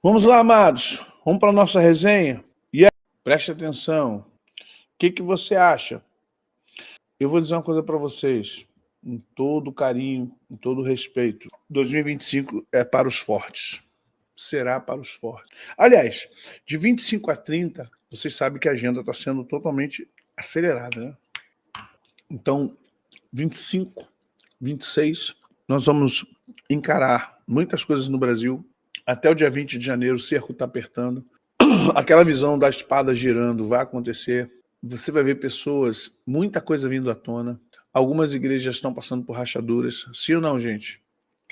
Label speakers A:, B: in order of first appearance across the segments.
A: Vamos lá, amados. Vamos para a nossa resenha? E aí, preste atenção. O que você acha? Eu vou dizer uma coisa para vocês, com todo carinho, com todo respeito. 2025 é para os fortes. Será para os fortes. Aliás, de 25 a 30, vocês sabem que a agenda está sendo totalmente acelerada, né? Então, 25, 26, nós vamos encarar muitas coisas no Brasil. Até o dia 20 de janeiro, o cerco está apertando. Aquela visão da espada girando vai acontecer. Você vai ver pessoas, muita coisa vindo à tona. Algumas igrejas estão passando por rachaduras. Sim ou não, gente?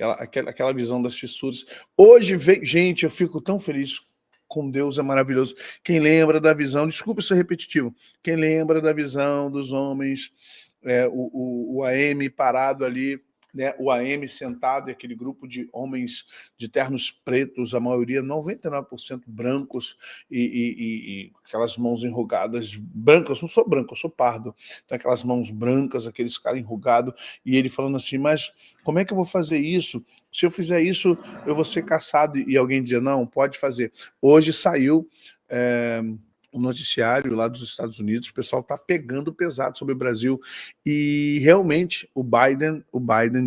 A: Aquela visão das fissuras. Hoje, gente, eu fico tão feliz com Deus, é maravilhoso. Quem lembra da visão, desculpa ser repetitivo, quem lembra da visão dos homens, o AM parado ali, né, o AM sentado e aquele grupo de homens de ternos pretos, a maioria, 99% brancos e aquelas mãos enrugadas, brancas, não sou branco, eu sou pardo, então aquelas mãos brancas, aqueles caras enrugados, e ele falando assim, mas como é que eu vou fazer isso? Se eu fizer isso, eu vou ser caçado, e alguém dizia, não, pode fazer. Hoje saiu o noticiário lá dos Estados Unidos, o pessoal está pegando pesado sobre o Brasil e realmente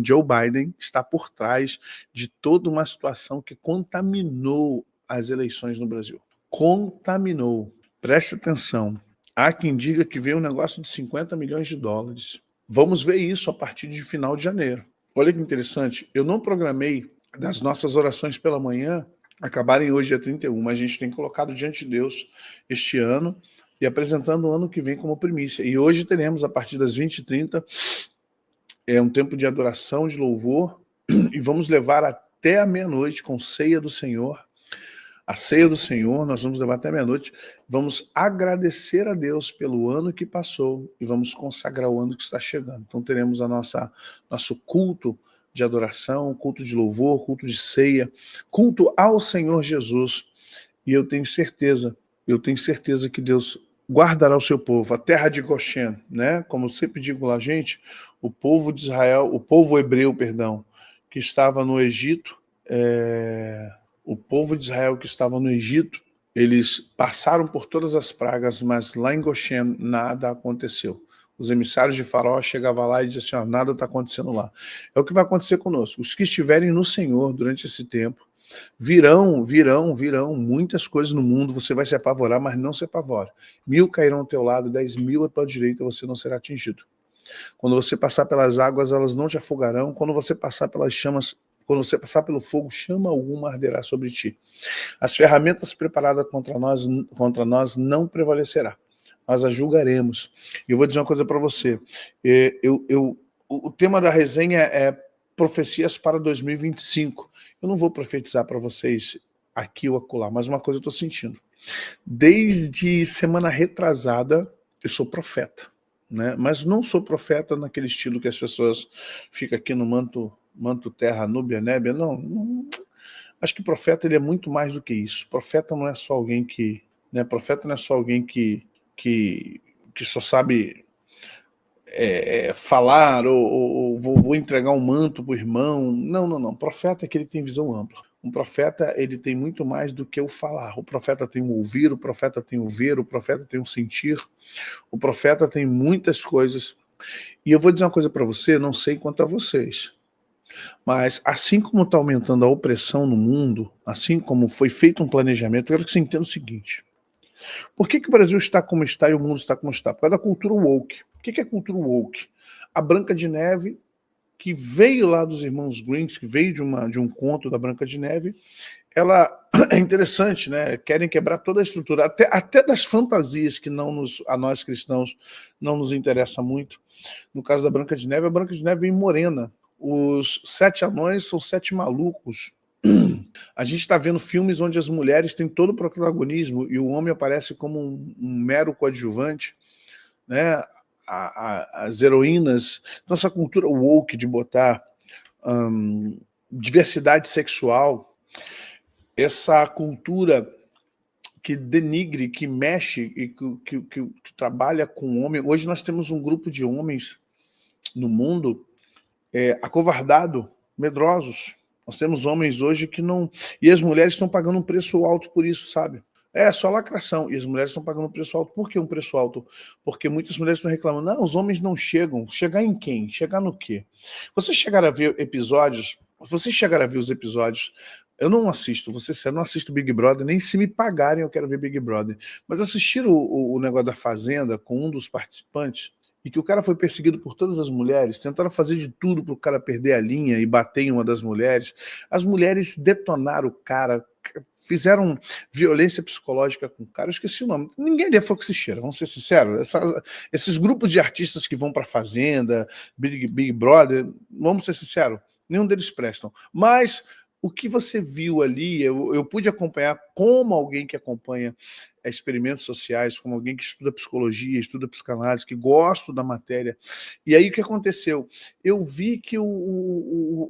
A: Joe Biden, está por trás de toda uma situação que contaminou as eleições no Brasil. Contaminou. Preste atenção. Há quem diga que veio um negócio de 50 milhões de dólares. Vamos ver isso a partir de final de janeiro. Olha que interessante, eu não programei das nossas orações pela manhã acabarem hoje, dia 31, mas a gente tem colocado diante de Deus este ano e apresentando o ano que vem como primícia. E hoje teremos, a partir das 20h30, um tempo de adoração, de louvor, e vamos levar até a meia-noite com ceia do Senhor. A ceia do Senhor, nós vamos levar até meia-noite, vamos agradecer a Deus pelo ano que passou e vamos consagrar o ano que está chegando. Então teremos nosso culto de adoração, culto de louvor, culto de ceia, culto ao Senhor Jesus. E eu tenho certeza que Deus guardará o seu povo, a terra de Goshen, né? Como eu sempre digo lá, gente, o povo de Israel, o povo hebreu, perdão, que estava no Egito, o povo de Israel que estava no Egito, eles passaram por todas as pragas, mas lá em Goshen nada aconteceu. Os emissários de Faraó chegavam lá e diziam assim, nada está acontecendo lá. É o que vai acontecer conosco. Os que estiverem no Senhor durante esse tempo, virão muitas coisas no mundo, você vai se apavorar, mas não se apavora. 1000 cairão ao teu lado, 10.000 à tua direita, você não será atingido. Quando você passar pelas águas, elas não te afogarão. Quando você passar pelas chamas, quando você passar pelo fogo, chama alguma arderá sobre ti. As ferramentas preparadas contra nós não prevalecerá. Nós a julgaremos. E eu vou dizer uma coisa para você. O tema da resenha é profecias para 2025. Eu não vou profetizar para vocês aqui ou acolá, mas uma coisa eu estou sentindo. Desde semana retrasada, eu sou profeta, né? Mas não sou profeta naquele estilo que as pessoas ficam aqui no manto terra, núbia, nébia. Não. Acho que profeta ele é muito mais do que isso. Profeta não é só alguém que... Né? Profeta não é só alguém que só sabe falar ou vou entregar um manto para o irmão. Não. Profeta é aquele que tem visão ampla. Um profeta ele tem muito mais do que o falar. O profeta tem o ouvir, o profeta tem o ver, o profeta tem o sentir. O profeta tem muitas coisas. E eu vou dizer uma coisa para você, não sei quanto a vocês, mas assim como está aumentando a opressão no mundo, assim como foi feito um planejamento, eu quero que você entenda o seguinte. Por que o Brasil está como está e o mundo está como está? Por causa da cultura woke. O que é cultura woke? A Branca de Neve, que veio lá dos irmãos Grimm, que veio de um conto da Branca de Neve, ela é interessante, né? Querem quebrar toda a estrutura, até das fantasias que a nós cristãos não nos interessa muito. No caso da Branca de Neve, a Branca de Neve vem morena. Os 7 anões são 7 malucos. A gente está vendo filmes onde as mulheres têm todo o protagonismo e o homem aparece como um mero coadjuvante, né? As heroínas. Então essa cultura woke de botar diversidade sexual, essa cultura que denigre, que mexe e que trabalha com o homem. Hoje nós temos um grupo de homens no mundo acovardado, medrosos, Nós temos homens hoje que não... E as mulheres estão pagando um preço alto por isso, sabe? É só lacração. E as mulheres estão pagando um preço alto. Por que um preço alto? Porque muitas mulheres estão reclamando. Não, os homens não chegam. Chegar em quem? Chegar no quê? Vocês chegaram a ver episódios... Vocês chegaram a ver os episódios... Eu não assisto, eu não assisto Big Brother, nem se me pagarem eu quero ver Big Brother. Mas assistiram o negócio da Fazenda com um dos participantes, e que o cara foi perseguido por todas as mulheres, tentaram fazer de tudo para o cara perder a linha e bater em uma das mulheres. As mulheres detonaram o cara, fizeram violência psicológica com o cara, eu esqueci o nome. Ninguém ali foi que se cheira, vamos ser sinceros. Esses grupos de artistas que vão para a Fazenda, Big Brother, vamos ser sinceros, nenhum deles prestam. Mas o que você viu ali, eu pude acompanhar como alguém que acompanha experimentos sociais, como alguém que estuda psicologia, estuda psicanálise, que gosta da matéria. E aí o que aconteceu? Eu vi que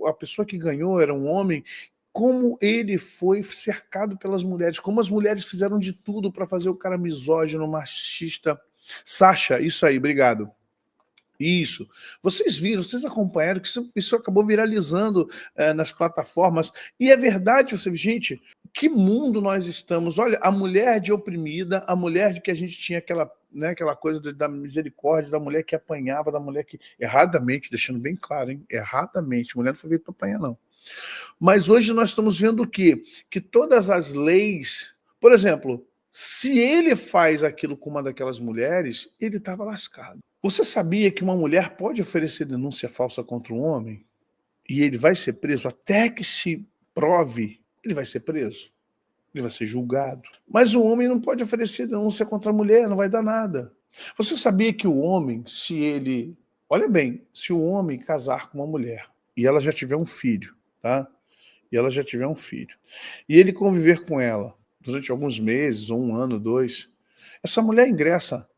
A: a pessoa que ganhou era um homem, como ele foi cercado pelas mulheres, como as mulheres fizeram de tudo para fazer o cara misógino, machista. Sasha, isso aí, obrigado. Isso. Vocês viram, vocês acompanharam que isso acabou viralizando nas plataformas. E é verdade, gente, que mundo nós estamos. Olha, a mulher de oprimida, a mulher de que a gente tinha aquela coisa da misericórdia, da mulher que apanhava, da mulher que, erradamente, deixando bem claro, hein? Erradamente, mulher não foi feita para apanhar, não. Mas hoje nós estamos vendo o quê? Que todas as leis, por exemplo, se ele faz aquilo com uma daquelas mulheres, ele estava lascado. Você sabia que uma mulher pode oferecer denúncia falsa contra um homem e ele vai ser preso até que se prove, ele vai ser preso, ele vai ser julgado. Mas o homem não pode oferecer denúncia contra a mulher, não vai dar nada. Você sabia que o homem, se ele... Olha bem, se o homem casar com uma mulher e ela já tiver um filho, tá? E ela já tiver um filho, e ele conviver com ela durante alguns meses, ou 1 ano, 2, essa mulher ingressa,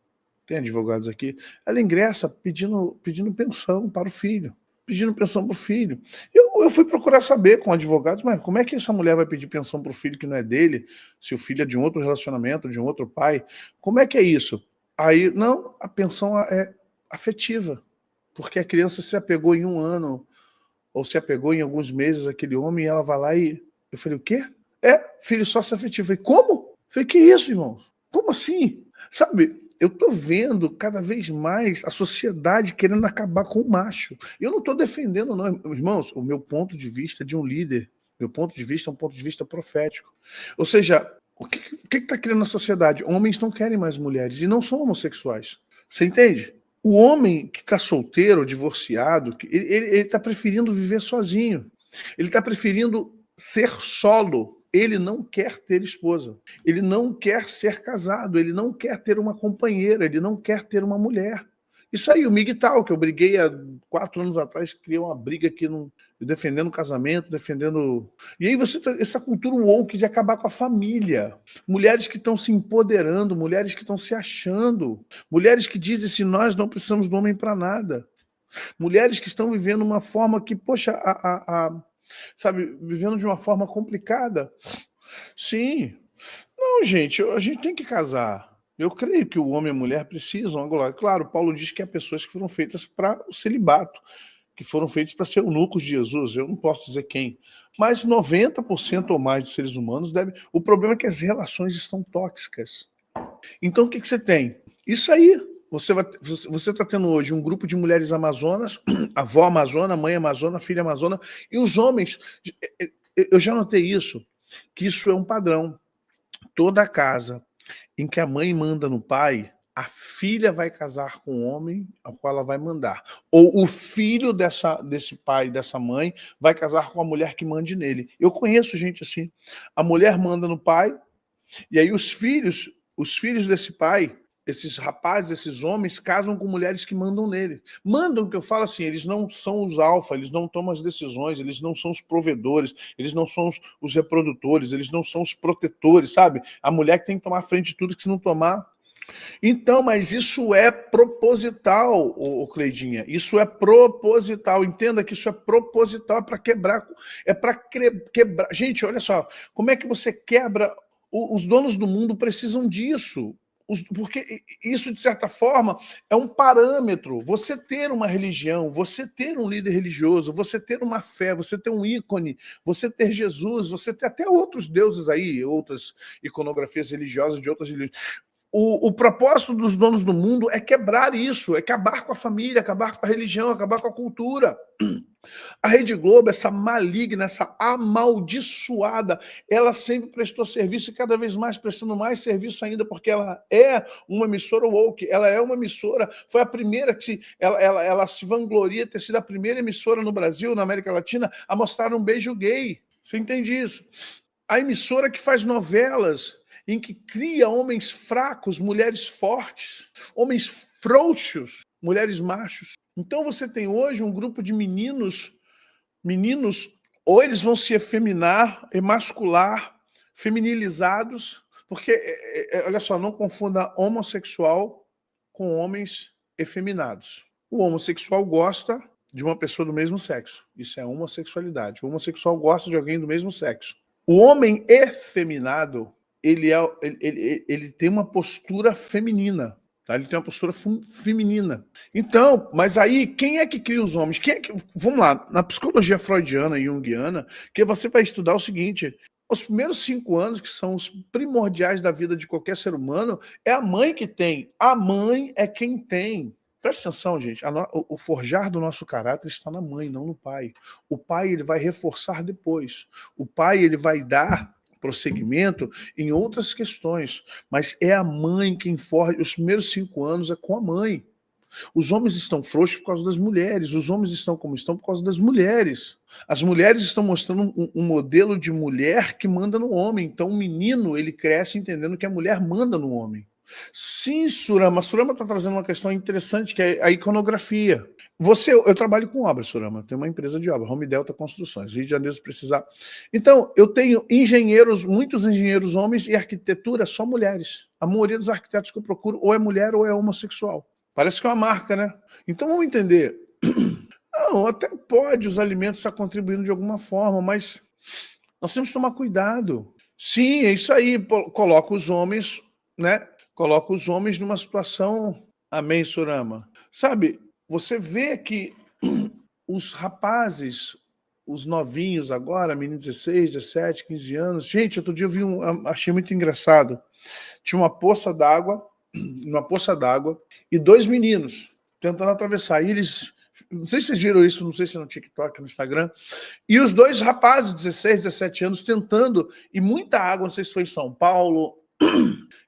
A: tem advogados aqui, ela ingressa pedindo pensão para o filho, pedindo pensão para o filho. Eu fui procurar saber com advogados, mas como é que essa mulher vai pedir pensão para o filho que não é dele, se o filho é de um outro relacionamento, de um outro pai? Como é que é isso? Aí, não, a pensão é afetiva, porque a criança se apegou em 1 ano, ou se apegou em alguns meses àquele homem, e ela vai lá e... Eu falei, o quê? Filho sócio-afetivo. Eu falei, como? Eu falei, que isso, irmãos? Como assim? Sabe, eu tô vendo cada vez mais a sociedade querendo acabar com o macho. Eu não tô defendendo, não. Irmãos, o meu ponto de vista de um líder, meu ponto de vista é um ponto de vista profético. Ou seja, o que tá criando na sociedade? Homens não querem mais mulheres, e não são homossexuais. Você entende? O homem que está solteiro, divorciado, ele está preferindo viver sozinho. Ele está preferindo ser solo. Ele não quer ter esposa. Ele não quer ser casado. Ele não quer ter uma companheira. Ele não quer ter uma mulher. Isso aí, o MGTOW, que eu briguei há 4 anos atrás, criei uma briga aqui defendendo o casamento, defendendo... E aí você essa cultura woke de acabar com a família. Mulheres que estão se empoderando, mulheres que estão se achando, mulheres que dizem assim, nós não precisamos do homem para nada. Mulheres que estão vivendo uma forma que, poxa, sabe, vivendo de uma forma complicada. Sim. Não, gente, a gente tem que casar. Eu creio que o homem e a mulher precisam. Agora, claro, Paulo diz que há pessoas que foram feitas para o celibato, que foram feitos para ser eunucos de Jesus. Eu não posso dizer quem. Mas 90% ou mais dos seres humanos devem... O problema é que as relações estão tóxicas. Então, o que você tem? Isso aí. Você está tendo hoje um grupo de mulheres amazonas, avó amazona, mãe amazona, filha amazona, e os homens... Eu já notei isso, que isso é um padrão. Toda casa em que a mãe manda no pai, a filha vai casar com o homem ao qual ela vai mandar. Ou o filho desse pai, dessa mãe, vai casar com a mulher que mande nele. Eu conheço gente assim. A mulher manda no pai, e aí os filhos desse pai, esses rapazes, esses homens, casam com mulheres que mandam nele. Mandam, que eu falo assim, eles não são os alfa, eles não tomam as decisões, eles não são os provedores, eles não são os reprodutores, eles não são os protetores, sabe? A mulher que tem que tomar frente de tudo, que se não tomar... Então, mas isso é proposital, Cleidinha, isso é proposital, entenda que isso é proposital, é para quebrar, quebrar. Gente, olha só, como é que você quebra... Os donos do mundo precisam disso. Porque isso, de certa forma, é um parâmetro. Você ter uma religião, você ter um líder religioso, você ter uma fé, você ter um ícone, você ter Jesus, você ter até outros deuses aí, outras iconografias religiosas de outras religiões. O propósito dos donos do mundo é quebrar isso, é acabar com a família, acabar com a religião, acabar com a cultura. A Rede Globo, essa maligna, essa amaldiçoada, ela sempre prestou serviço e cada vez mais prestando mais serviço ainda, porque ela é uma emissora woke, ela é uma emissora, foi a primeira que ela se vangloria de ter sido a primeira emissora no Brasil, na América Latina, a mostrar um beijo gay. Você entende isso? A emissora que faz novelas em que cria homens fracos, mulheres fortes, homens frouxos, mulheres machos. Então você tem hoje um grupo de meninos, ou eles vão se efeminar, emascular, feminilizados, porque, olha só, não confunda homossexual com homens efeminados. O homossexual gosta de uma pessoa do mesmo sexo. Isso é homossexualidade. O homossexual gosta de alguém do mesmo sexo. O homem efeminado, ele tem uma postura feminina. Tá? Ele tem uma postura feminina. Então, mas aí, quem é que cria os homens? Vamos lá, na psicologia freudiana e junguiana, que você vai estudar o seguinte: os primeiros 5 anos, que são os primordiais da vida de qualquer ser humano, é a mãe que tem. A mãe é quem tem. Presta atenção, gente. O forjar do nosso caráter está na mãe, não no pai. O pai, ele vai reforçar depois. O pai, ele vai dar prosseguimento em outras questões, mas é a mãe quem forja. Os primeiros 5 anos é com a mãe. Os homens estão frouxos por causa das mulheres, os homens estão como estão por causa das mulheres. As mulheres estão mostrando um modelo de mulher que manda no homem. Então o menino, ele cresce entendendo que a mulher manda no homem. Sim, Surama. Surama está trazendo uma questão interessante, que é a iconografia. Eu trabalho com obras, Surama. Eu tenho uma empresa de obra, Home Delta Construções, Rio de Janeiro, se precisar. Então, eu tenho engenheiros, muitos engenheiros homens, e arquitetura só mulheres. A maioria dos arquitetos que eu procuro ou é mulher ou é homossexual. Parece que é uma marca, né? Então, vamos entender. Não, até pode os alimentos estar contribuindo de alguma forma, mas nós temos que tomar cuidado. Sim, é isso aí. Coloca os homens, né? Coloca os homens numa situação... Amém, Surama? Sabe, você vê que os rapazes, os novinhos agora, meninos de 16, 17, 15 anos... Gente, outro dia eu vi achei muito engraçado. Tinha uma poça d'água, e 2 meninos tentando atravessar. E eles... Não sei se vocês viram isso, não sei se é no TikTok, no Instagram. E os 2 rapazes, 16, 17 anos, tentando, e muita água, não sei se foi em São Paulo...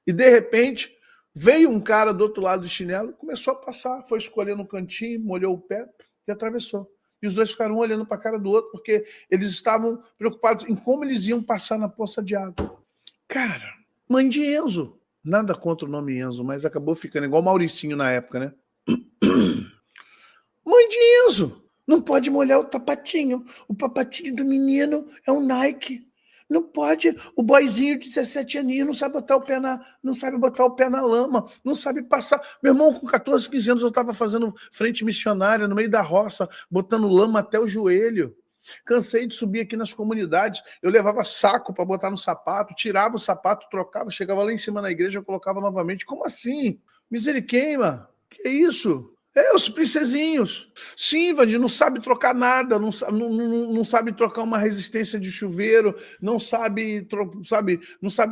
A: E, de repente, veio um cara do outro lado do chinelo, começou a passar, foi escolher no cantinho, molhou o pé e atravessou. E os 2 ficaram um olhando para a cara do outro, porque eles estavam preocupados em como eles iam passar na poça de água. Cara, mãe de Enzo. Nada contra o nome Enzo, mas acabou ficando igual Mauricinho na época, né? Mãe de Enzo. Não pode molhar o papatinho. O papatinho do menino é um Nike. Não pode, o boyzinho de 17 aninhos não sabe botar o pé na lama, não sabe passar. Meu irmão, com 14, 15 anos, eu estava fazendo frente missionária no meio da roça, botando lama até o joelho. Cansei de subir aqui nas comunidades, eu levava saco para botar no sapato, tirava o sapato, trocava, chegava lá em cima na igreja, eu colocava novamente. Como assim? Misericórdia, que é isso? Os princesinhos. Sim, Vandir, não sabe trocar nada, não sabe trocar uma resistência de chuveiro, não sabe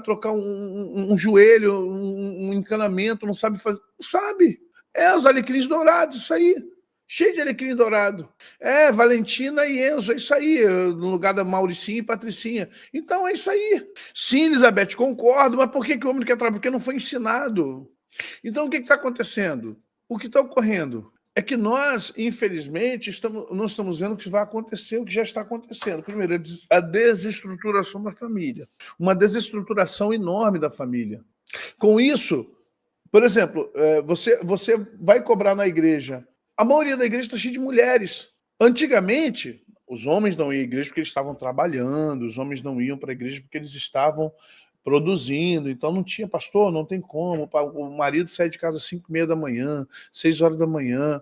A: trocar um joelho, um encanamento, não sabe fazer. Não sabe. Os alecrins dourados, isso aí. Cheio de alecrim dourado. Valentina e Enzo, é isso aí, no lugar da Mauricinha e Patricinha. Então é isso aí. Sim, Elizabeth, concordo, mas por que o homem não quer trabalhar? Porque não foi ensinado. Então o que está acontecendo? O que está ocorrendo é que nós, infelizmente, não estamos vendo o que vai acontecer, o que já está acontecendo. Primeiro, a desestruturação da família. Uma desestruturação enorme da família. Com isso, por exemplo, você vai cobrar na igreja. A maioria da igreja está cheia de mulheres. Antigamente, os homens não iam à igreja porque eles estavam trabalhando, os homens não iam para a igreja porque eles estavam produzindo, então não tinha pastor, não tem como, o marido sai de casa às 5h30 da manhã, 6 horas da manhã,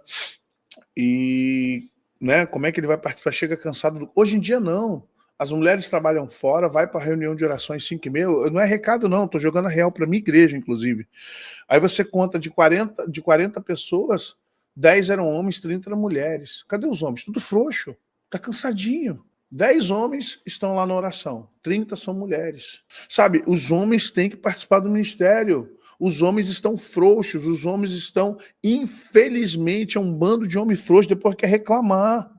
A: e né, como é que ele vai participar? Chega cansado. Hoje em dia não, As mulheres trabalham fora, vai para a reunião de orações 5h30. Não é recado, não. Estou jogando a real para minha igreja, inclusive. Aí você conta de 40 pessoas, 10 eram homens, 30 eram mulheres. Cadê os homens? Tudo frouxo. Está cansadinho. 10 homens estão lá na oração, 30 são mulheres. Sabe, os homens têm que participar do ministério. Os homens estão frouxos, os homens estão, infelizmente, é um bando de homem frouxo, depois quer reclamar,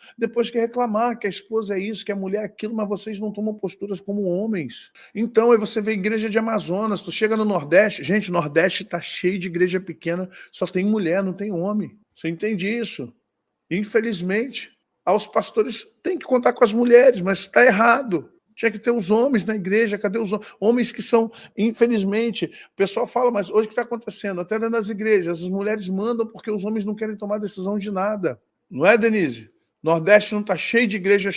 A: que a esposa é isso, que a mulher é aquilo, mas vocês não tomam posturas como homens. Então, aí você vê igreja de Amazonas, tu chega no Nordeste, gente, o Nordeste está cheio de igreja pequena, só tem mulher, não tem homem. Você entende isso? Infelizmente, os pastores têm que contar com as mulheres, mas está errado. Tinha que ter os homens na igreja, cadê os homens? Homens que são, infelizmente, o pessoal fala, mas hoje o que está acontecendo? Até dentro das igrejas, as mulheres mandam porque os homens não querem tomar decisão de nada. Não é, Denise? Nordeste não está cheio de igreja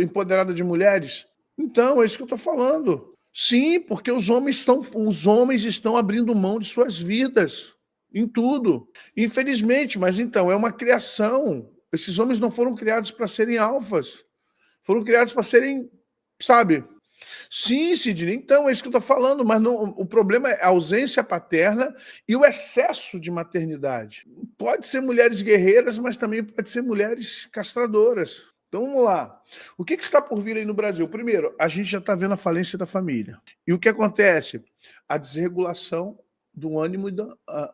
A: empoderada de mulheres? Então, é isso que eu estou falando. Sim, porque os homens estão abrindo mão de suas vidas, em tudo. Infelizmente, mas então, é uma criação. Esses homens não foram criados para serem alfas. Foram criados para serem, sabe? Sim, Sidney, então é isso que eu estou falando, mas não, o problema é a ausência paterna e o excesso de maternidade. Pode ser mulheres guerreiras, mas também pode ser mulheres castradoras. Então vamos lá. O que está por vir aí no Brasil? Primeiro, a gente já está vendo a falência da família. E o que acontece? A desregulação do ânimo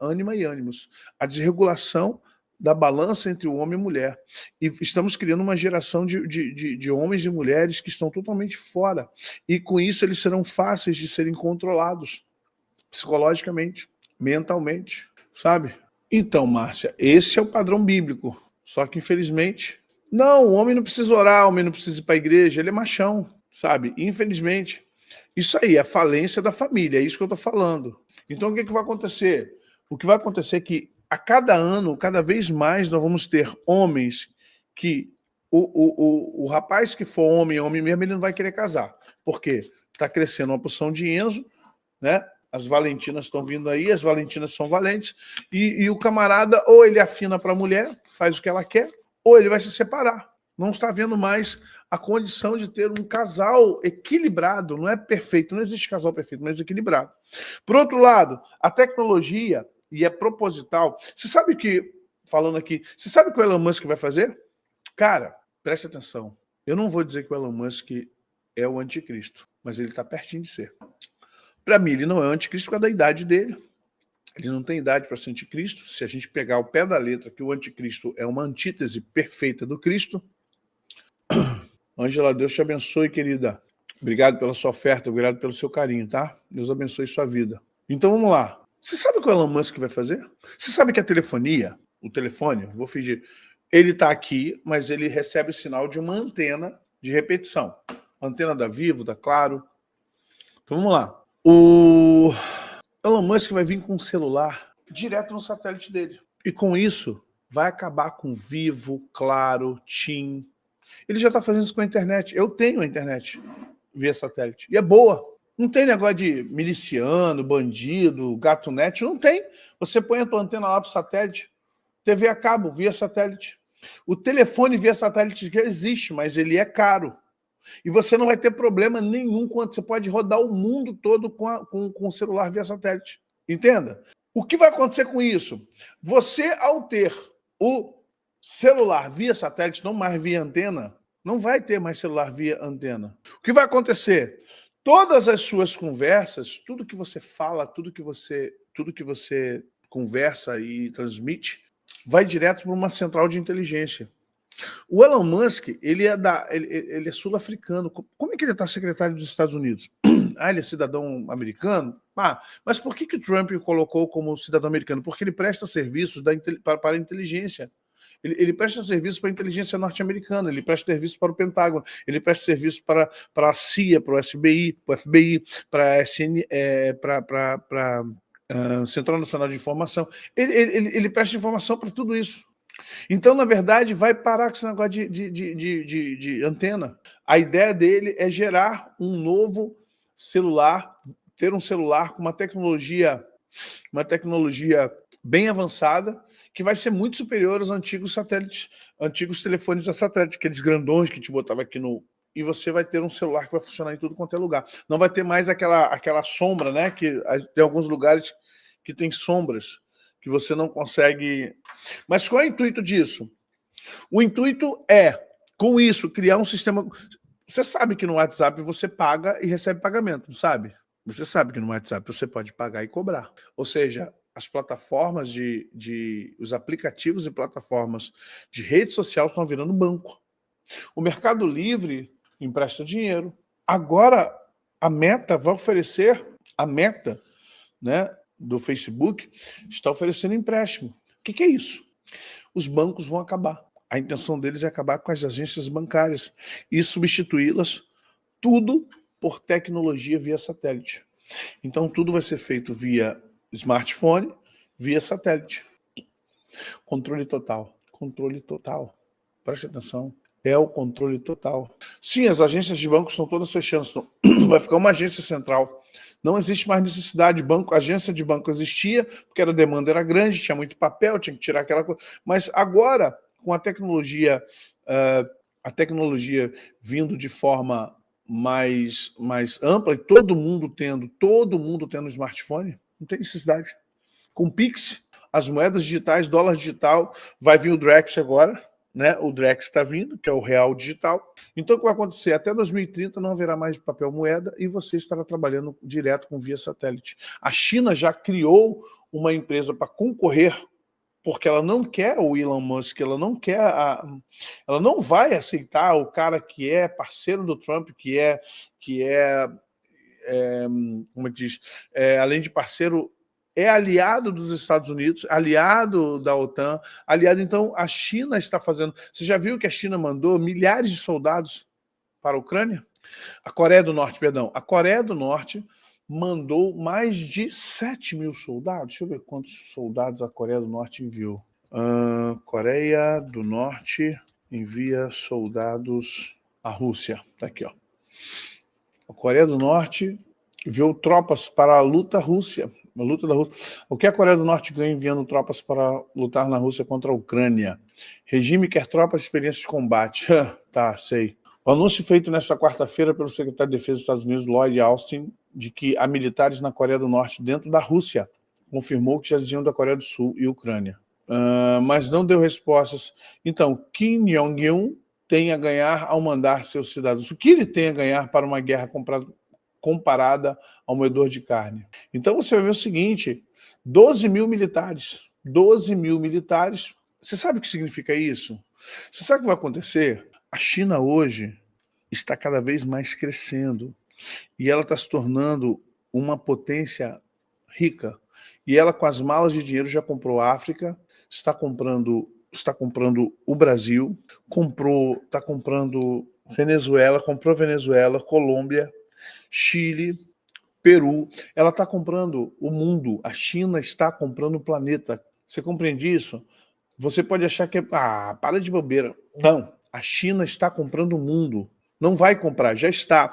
A: ânima e ânimos. A desregulação da balança entre o homem e a mulher. E estamos criando uma geração de homens e mulheres que estão totalmente fora. E com isso eles serão fáceis de serem controlados psicologicamente, mentalmente, sabe? Então, Márcia, esse é o padrão bíblico. Só que, infelizmente, não, o homem não precisa orar, o homem não precisa ir para a igreja, ele é machão, sabe? Infelizmente. Isso aí, é a falência da família, é isso que eu estou falando. Então, o que vai acontecer? O que vai acontecer é que a cada ano, cada vez mais, nós vamos ter homens que o rapaz que for homem mesmo, ele não vai querer casar. Por quê? Está crescendo uma porção de Enzo, né? As Valentinas estão vindo aí, as Valentinas são valentes, e o camarada, ou ele afina para a mulher, faz o que ela quer, ou ele vai se separar. Não está vendo mais a condição de ter um casal equilibrado, não é perfeito, não existe casal perfeito, mas equilibrado. Por outro lado, a tecnologia, e é proposital. Você sabe que, falando aqui, você sabe o que o Elon Musk vai fazer? Cara, preste atenção. Eu não vou dizer que o Elon Musk é o anticristo, mas ele está pertinho de ser. Para mim, ele não é o anticristo por causa da idade dele. Ele não tem idade para ser anticristo. Se a gente pegar o pé da letra que o anticristo é uma antítese perfeita do Cristo. Ângela, Deus te abençoe, querida. Obrigado pela sua oferta, obrigado pelo seu carinho, tá? Deus abençoe sua vida. Então, vamos lá. Você sabe o que o Elon Musk vai fazer? Você sabe que a telefonia, o telefone, vou fingir, ele está aqui, mas ele recebe o sinal de uma antena de repetição. Antena da Vivo, da Claro. Então vamos lá. O Elon Musk vai vir com um celular direto no satélite dele. E com isso, vai acabar com Vivo, Claro, TIM. Ele já está fazendo isso com a internet. Eu tenho a internet via satélite. E é boa. Não tem negócio de miliciano, bandido, gato net, não tem. Você põe a tua antena lá para o satélite, TV a cabo, via satélite. O telefone via satélite já existe, mas ele é caro. E você não vai ter problema nenhum quando você pode rodar o mundo todo com o celular via satélite. Entenda? O que vai acontecer com isso? Você, ao ter o celular via satélite, não mais via antena, não vai ter mais celular via antena. O que vai acontecer? Todas as suas conversas, tudo que você fala, tudo que você conversa e transmite, vai direto para uma central de inteligência. O Elon Musk, ele é sul-africano. Como é que ele está secretário dos Estados Unidos? Ele é cidadão americano? Mas por que o Trump o colocou como cidadão americano? Porque ele presta serviços para a inteligência. Ele presta serviço para a inteligência norte-americana, ele presta serviço para o Pentágono, ele presta serviço para a CIA, para o FBI, para a Central Nacional de Informação. Ele presta informação para tudo isso. Então, na verdade, vai parar com esse negócio de antena. A ideia dele é gerar um novo celular, ter um celular com uma tecnologia bem avançada, que vai ser muito superior aos antigos satélites, antigos telefones a satélite, aqueles grandões que te botava aqui e você vai ter um celular que vai funcionar em tudo quanto é lugar. Não vai ter mais aquela sombra, né? Que tem alguns lugares que tem sombras, que você não consegue... Mas qual é o intuito disso? O intuito é, com isso, criar um sistema... Você sabe que no WhatsApp você paga e recebe pagamento, não sabe? Você sabe que no WhatsApp você pode pagar e cobrar. Ou seja, as plataformas os aplicativos e plataformas de rede social estão virando banco. O Mercado Livre empresta dinheiro. Agora, a Meta vai oferecer, a Meta, né, do Facebook, está oferecendo empréstimo. O que é isso? Os bancos vão acabar. A intenção deles é acabar com as agências bancárias e substituí-las tudo por tecnologia via satélite. Então, tudo vai ser feito via smartphone, via satélite. Controle total. Controle total. Preste atenção. É o controle total. Sim, as agências de banco estão todas fechando. Vai ficar uma agência central. Não existe mais necessidade de banco. A agência de banco existia, porque a demanda era grande, tinha muito papel, tinha que tirar aquela coisa. Mas agora, com a tecnologia vindo de forma mais ampla, e todo mundo tendo smartphone, não tem necessidade. Com Pix, as moedas digitais, dólar digital, vai vir o Drex agora, né? O Drex está vindo, que é o real digital. Então, o que vai acontecer? Até 2030 não haverá mais papel moeda e você estará trabalhando direto com via satélite. A China já criou uma empresa para concorrer, porque ela não quer o Elon Musk, ela não quer ela não vai aceitar o cara que é parceiro do Trump, que é como é que diz, além de parceiro, é aliado dos Estados Unidos, aliado da OTAN, aliado... Então, a China está fazendo... Você já viu que a China mandou milhares de soldados para a Ucrânia? A Coreia do Norte, perdão. A Coreia do Norte mandou mais de 7 mil soldados. Deixa eu ver quantos soldados a Coreia do Norte enviou. Coreia do Norte envia soldados à Rússia. Tá aqui, ó. A Coreia do Norte enviou tropas para a luta Rússia. A luta da Rússia. O que a Coreia do Norte ganha enviando tropas para lutar na Rússia contra a Ucrânia? Regime quer tropas de experiência de combate. Tá, sei. O anúncio feito nesta quarta-feira pelo secretário de Defesa dos Estados Unidos, Lloyd Austin, de que há militares na Coreia do Norte dentro da Rússia, confirmou que já diziam da Coreia do Sul e Ucrânia. Mas não deu respostas. Então, Kim Jong-un tem a ganhar ao mandar seus cidadãos. O que ele tem a ganhar para uma guerra comparada ao moedor de carne? Então você vai ver o seguinte, 12 mil militares. 12 mil militares. Você sabe o que significa isso? Você sabe o que vai acontecer? A China hoje está cada vez mais crescendo e ela está se tornando uma potência rica. E ela, com as malas de dinheiro, já comprou a África, está comprando o Brasil, está comprando Venezuela, comprou Venezuela, Colômbia, Chile, Peru. Ela está comprando o mundo. A China está comprando o planeta. Você compreende isso? Você pode achar que para de bobeira. Não, a China está comprando o mundo. Não vai comprar, já está.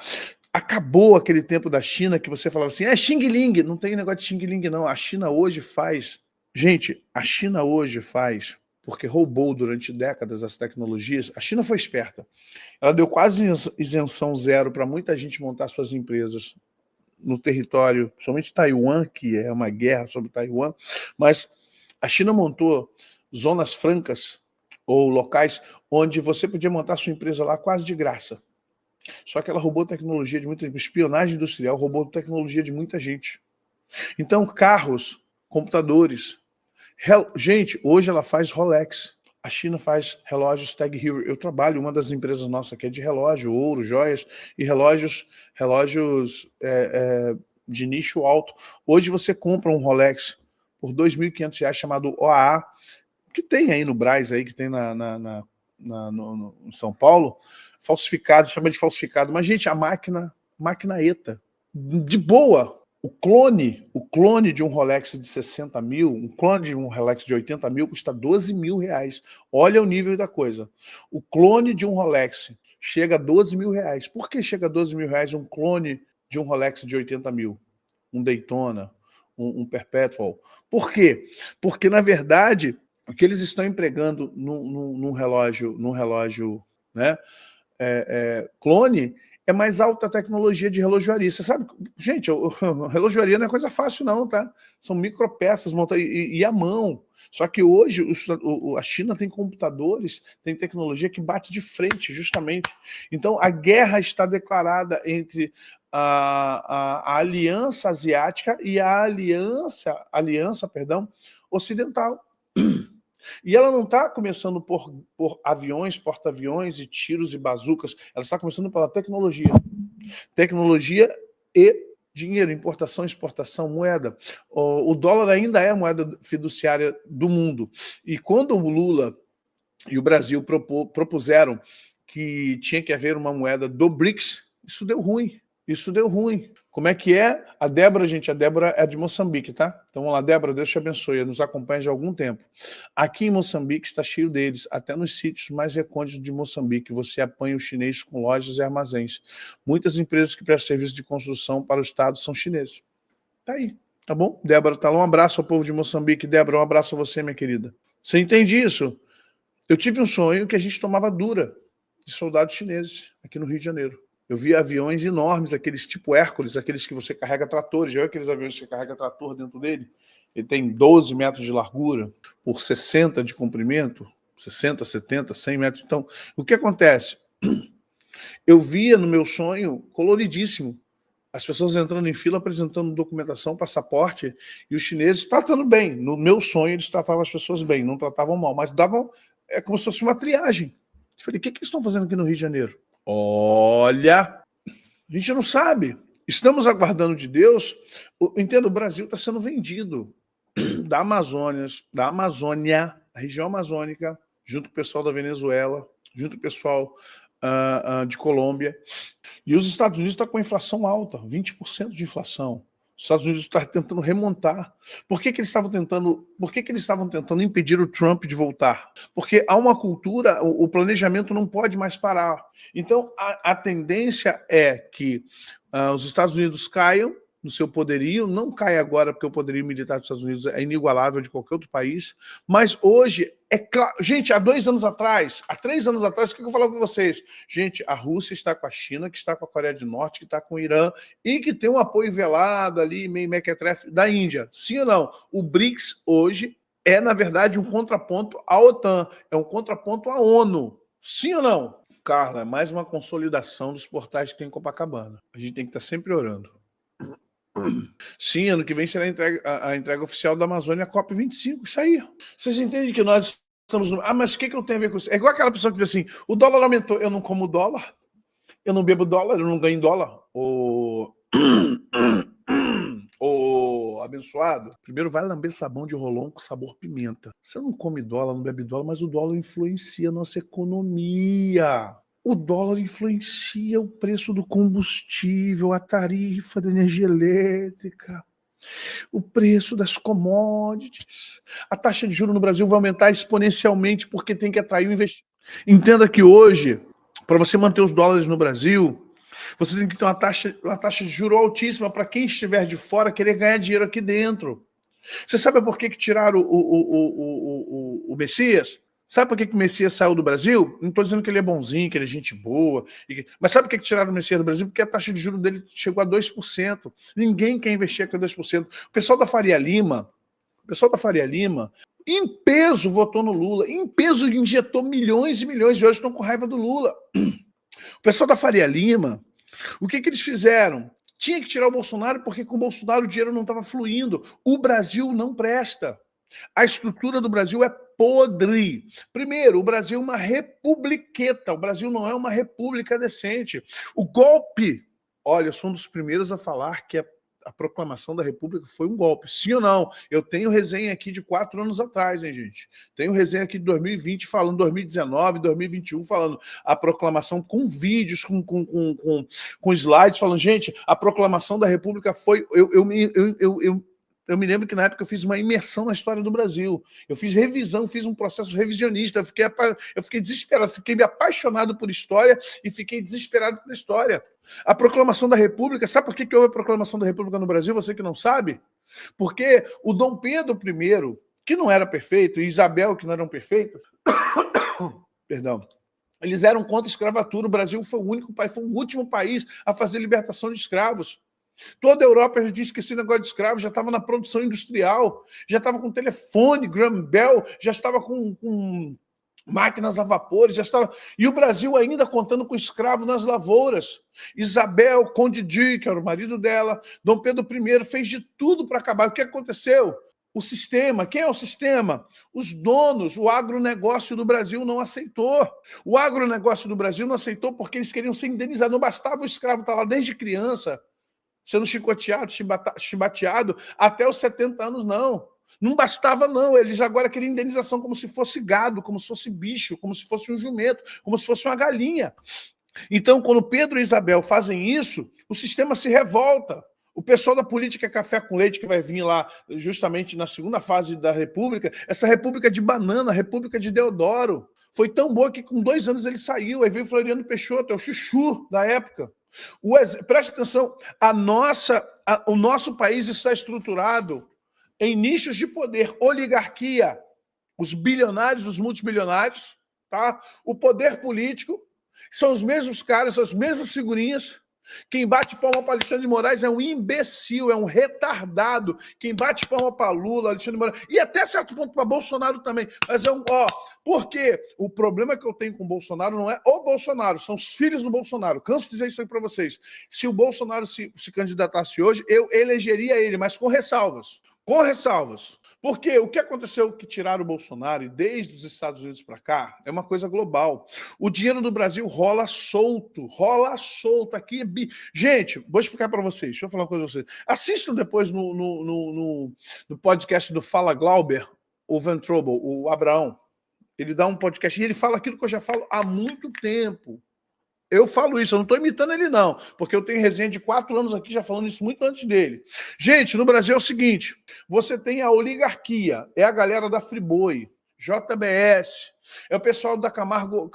A: Acabou aquele tempo da China que você falava assim, Xing Ling. Não tem negócio de Xing Ling, não. A China hoje faz... Gente, a China hoje faz, porque roubou durante décadas as tecnologias. A China foi esperta. Ela deu quase isenção zero para muita gente montar suas empresas no território, principalmente Taiwan, que é uma guerra sobre Taiwan, mas a China montou zonas francas ou locais onde você podia montar sua empresa lá quase de graça. Só que ela roubou tecnologia de muita gente. Espionagem industrial roubou tecnologia de muita gente. Então, carros, computadores. Gente, hoje ela faz Rolex. A China faz relógios Tag Heuer. Eu trabalho, uma das empresas nossas aqui é de relógio, ouro, joias e relógios de nicho alto. Hoje você compra um Rolex por R$2.500 chamado OAA, que tem aí no Brás, aí, que tem em São Paulo, falsificado, chama de falsificado. Mas, gente, a máquina ETA, de boa. O clone de um Rolex de 60 mil, um clone de um Rolex de 80 mil custa R$12.000. Olha o nível da coisa. O clone de um Rolex chega a R$12.000. Por que chega a R$12.000 um clone de um Rolex de 80 mil? Um Daytona, um Perpetual. Por quê? Porque, na verdade, o que eles estão empregando num relógio, né, clone, é mais alta tecnologia de relojoaria. Você sabe, gente, relojoaria não é coisa fácil não, tá? São micropeças montadas e à mão. Só que hoje a China tem computadores, tem tecnologia que bate de frente, justamente. Então a guerra está declarada entre a Aliança Asiática e a Aliança Ocidental. E ela não está começando por aviões, porta-aviões e tiros e bazucas, ela está começando pela tecnologia. Tecnologia e dinheiro, importação, exportação, moeda. O dólar ainda é a moeda fiduciária do mundo. E quando o Lula e o Brasil propuseram que tinha que haver uma moeda do BRICS, isso deu ruim. Isso deu ruim. Como é que é? A Débora, gente, a Débora é de Moçambique, tá? Então vamos lá, Débora, Deus te abençoe, nos acompanha já há algum tempo. Aqui em Moçambique está cheio deles, até nos sítios mais recônditos de Moçambique, você apanha o chinês com lojas e armazéns. Muitas empresas que prestam serviço de construção para o Estado são chineses. Tá aí, tá bom? Débora, tá lá, um abraço ao povo de Moçambique. Débora, um abraço a você, minha querida. Você entende isso? Eu tive um sonho que a gente tomava dura de soldados chineses aqui no Rio de Janeiro. Eu vi aviões enormes, aqueles tipo Hércules, aqueles que você carrega tratores. Já viu aqueles aviões que você carrega trator dentro dele? Ele tem 12 metros de largura por 60 de comprimento, 60, 70, 100 metros. Então, o que acontece? Eu via no meu sonho, coloridíssimo, as pessoas entrando em fila, apresentando documentação, passaporte, e os chineses tratando bem. No meu sonho, eles tratavam as pessoas bem, não tratavam mal, mas davam, como se fosse uma triagem. Eu falei, o que eles estão fazendo aqui no Rio de Janeiro? Olha, a gente não sabe. Estamos aguardando de Deus. Entenda, o Brasil está sendo vendido da Amazônia, a região amazônica, junto com o pessoal da Venezuela, junto com o pessoal de Colômbia. E os Estados Unidos estão com a inflação alta, 20% de inflação. Os Estados Unidos estão tentando remontar. Por que eles estavam tentando impedir o Trump de voltar? Porque há uma cultura, o planejamento não pode mais parar. Então, a tendência é que os Estados Unidos caiam no seu poderio, não cai agora porque o poderio militar dos Estados Unidos é inigualável de qualquer outro país, mas hoje, é claro, gente, há 2 anos atrás, há 3 anos atrás, o que eu falava com vocês? Gente, a Rússia está com a China, que está com a Coreia do Norte, que está com o Irã, e que tem um apoio velado ali, meio mequetrefe, da Índia. Sim ou não? O BRICS hoje é, na verdade, um contraponto à OTAN, é um contraponto à ONU. Sim ou não? Carla, é mais uma consolidação dos portais que tem em Copacabana. A gente tem que estar sempre orando. Sim, ano que vem será a entrega oficial da Amazônia, a COP25, isso aí. Vocês entendem que nós estamos no... mas o que eu tenho a ver com isso? É igual aquela pessoa que diz assim, o dólar aumentou, eu não como dólar, eu não bebo dólar, eu não ganho dólar. Ô abençoado, primeiro vai lamber sabão de rolão com sabor pimenta. Você não come dólar, não bebe dólar, mas o dólar influencia a nossa economia. O dólar influencia o preço do combustível, a tarifa da energia elétrica, o preço das commodities. A taxa de juros no Brasil vai aumentar exponencialmente porque tem que atrair o investimento. Entenda que hoje, para você manter os dólares no Brasil, você tem que ter uma taxa de juros altíssima para quem estiver de fora querer ganhar dinheiro aqui dentro. Você sabe por que tiraram o Messias? Sabe por que o Messias saiu do Brasil? Não estou dizendo que ele é bonzinho, que ele é gente boa. Mas sabe por que tiraram o Messias do Brasil? Porque a taxa de juros dele chegou a 2%. Ninguém quer investir aqui a 2%. O pessoal da Faria Lima, em peso votou no Lula. Em peso injetou milhões e milhões e hoje estão com raiva do Lula. O pessoal da Faria Lima, o que eles fizeram? Tinha que tirar o Bolsonaro porque com o Bolsonaro o dinheiro não estava fluindo. O Brasil não presta. A estrutura do Brasil é podre. Primeiro, o Brasil é uma republiqueta. O Brasil não é uma república decente. O golpe... Olha, eu sou um dos primeiros a falar que a proclamação da República foi um golpe. Sim ou não? Eu tenho resenha aqui de 4 anos atrás, hein, gente? Tenho resenha aqui de 2020 falando, 2019, 2021 falando a proclamação com vídeos, com slides falando, gente, a proclamação da República foi... Eu me lembro que na época eu fiz uma imersão na história do Brasil. Eu fiz revisão, fiz um processo revisionista. Eu fiquei desesperado, fiquei me apaixonado por história e fiquei desesperado pela história. A proclamação da República, sabe por que houve a proclamação da República no Brasil? Você que não sabe? Porque o Dom Pedro I, que não era perfeito, e Isabel, que não eram perfeitas, perdão, Eles eram contra a escravatura. O Brasil foi o único país, foi o último país a fazer libertação de escravos. Toda a Europa já diz que esse negócio de escravo já estava na produção industrial, já estava com telefone, Graham Bell, já estava com máquinas a vapor, já estava. E o Brasil ainda contando com escravo nas lavouras. Isabel, Conde de, que era o marido dela, Dom Pedro I fez de tudo para acabar. O que aconteceu? O sistema, quem é o sistema? Os donos, o agronegócio do Brasil não aceitou. O agronegócio do Brasil não aceitou porque eles queriam ser indenizados. Não bastava o escravo estar lá desde criança, sendo chicoteado, chibateado, até os 70 anos, não. Não bastava, não. Eles agora queriam indenização como se fosse gado, como se fosse bicho, como se fosse um jumento, como se fosse uma galinha. Então, quando Pedro e Isabel fazem isso, o sistema se revolta. O pessoal da política café com leite, que vai vir lá justamente na segunda fase da República, essa República de banana, República de Deodoro, foi tão boa que com 2 anos ele saiu, aí veio Floriano Peixoto, é o chuchu da época. Preste atenção, o nosso país está estruturado em nichos de poder, oligarquia, os bilionários, os multibilionários, tá? O poder político, são os mesmos caras, são as mesmas figurinhas. Quem bate palma para Alexandre de Moraes é um imbecil, é um retardado. Quem bate palma para Lula, Alexandre de Moraes, e até certo ponto para Bolsonaro também. Mas é um. Porque o problema que eu tenho com o Bolsonaro não é o Bolsonaro, são os filhos do Bolsonaro. Canso de dizer isso aí para vocês. Se o Bolsonaro se candidatasse hoje, eu elegeria ele, mas com ressalvas. Com ressalvas. Porque o que aconteceu que tiraram o Bolsonaro, e desde os Estados Unidos para cá, é uma coisa global. O dinheiro do Brasil rola solto. Aqui, gente, vou explicar para vocês, deixa eu falar uma coisa para vocês. Assistam depois no podcast do Fala Glauber, o Van Trobel, o Abraão. Ele dá um podcast e ele fala aquilo que eu já falo há muito tempo. Eu falo isso, eu não estou imitando ele não, porque eu tenho resenha de 4 anos aqui já falando isso muito antes dele. Gente, no Brasil é o seguinte, você tem a oligarquia, é a galera da Friboi, JBS, é o pessoal da Camargo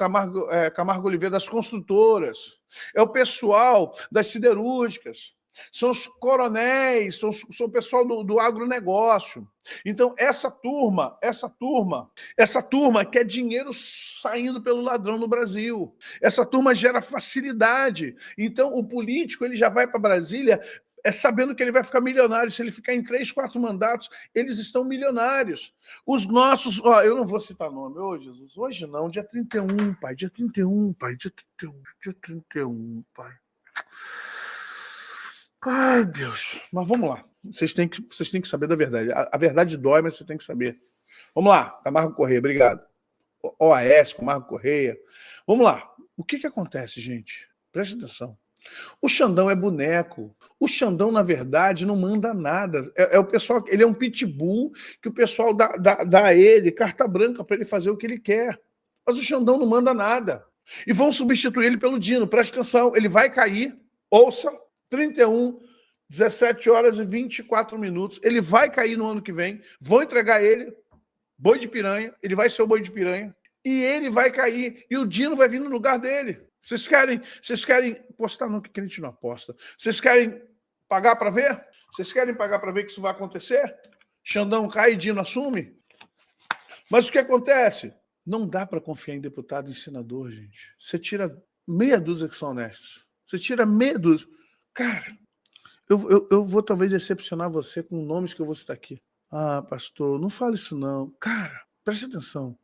A: Oliveira, das construtoras, é o pessoal das siderúrgicas, são os coronéis, são o pessoal do agronegócio. Então, essa turma quer dinheiro saindo pelo ladrão no Brasil. Essa turma gera facilidade. Então, o político ele já vai para Brasília sabendo que ele vai ficar milionário. Se ele ficar em 3, 4 mandatos, eles estão milionários. Os nossos... eu não vou citar nome. Jesus, hoje não, dia 31, pai. Dia 31, pai. Dia 31, pai. Ai, Deus. Mas vamos lá. Vocês têm que saber da verdade. A verdade dói, mas você tem que saber. Vamos lá. Camargo Correia, obrigado. OAS, Camargo Correia. Vamos lá. O que acontece, gente? Preste atenção. O Xandão é boneco. O Xandão, na verdade, não manda nada. É o pessoal, ele é um pitbull que o pessoal dá a ele carta branca para ele fazer o que ele quer. Mas o Xandão não manda nada. E vão substituir ele pelo Dino. Preste atenção. Ele vai cair. Ouça. 31, 17 horas e 24 minutos. Ele vai cair no ano que vem. Vão entregar ele, boi de piranha. Ele vai ser o boi de piranha. E ele vai cair. E o Dino vai vir no lugar dele. Vocês querem postar no que a gente não aposta? Vocês querem pagar para ver? Vocês querem pagar para ver que isso vai acontecer? Xandão cai e Dino assume? Mas o que acontece? Não dá para confiar em deputado e em senador, gente. Você tira meia dúzia que são honestos. Você tira meia dúzia. Cara, eu vou talvez decepcionar você com nomes que eu vou citar aqui. Ah, pastor, não fale isso não. Cara, preste atenção.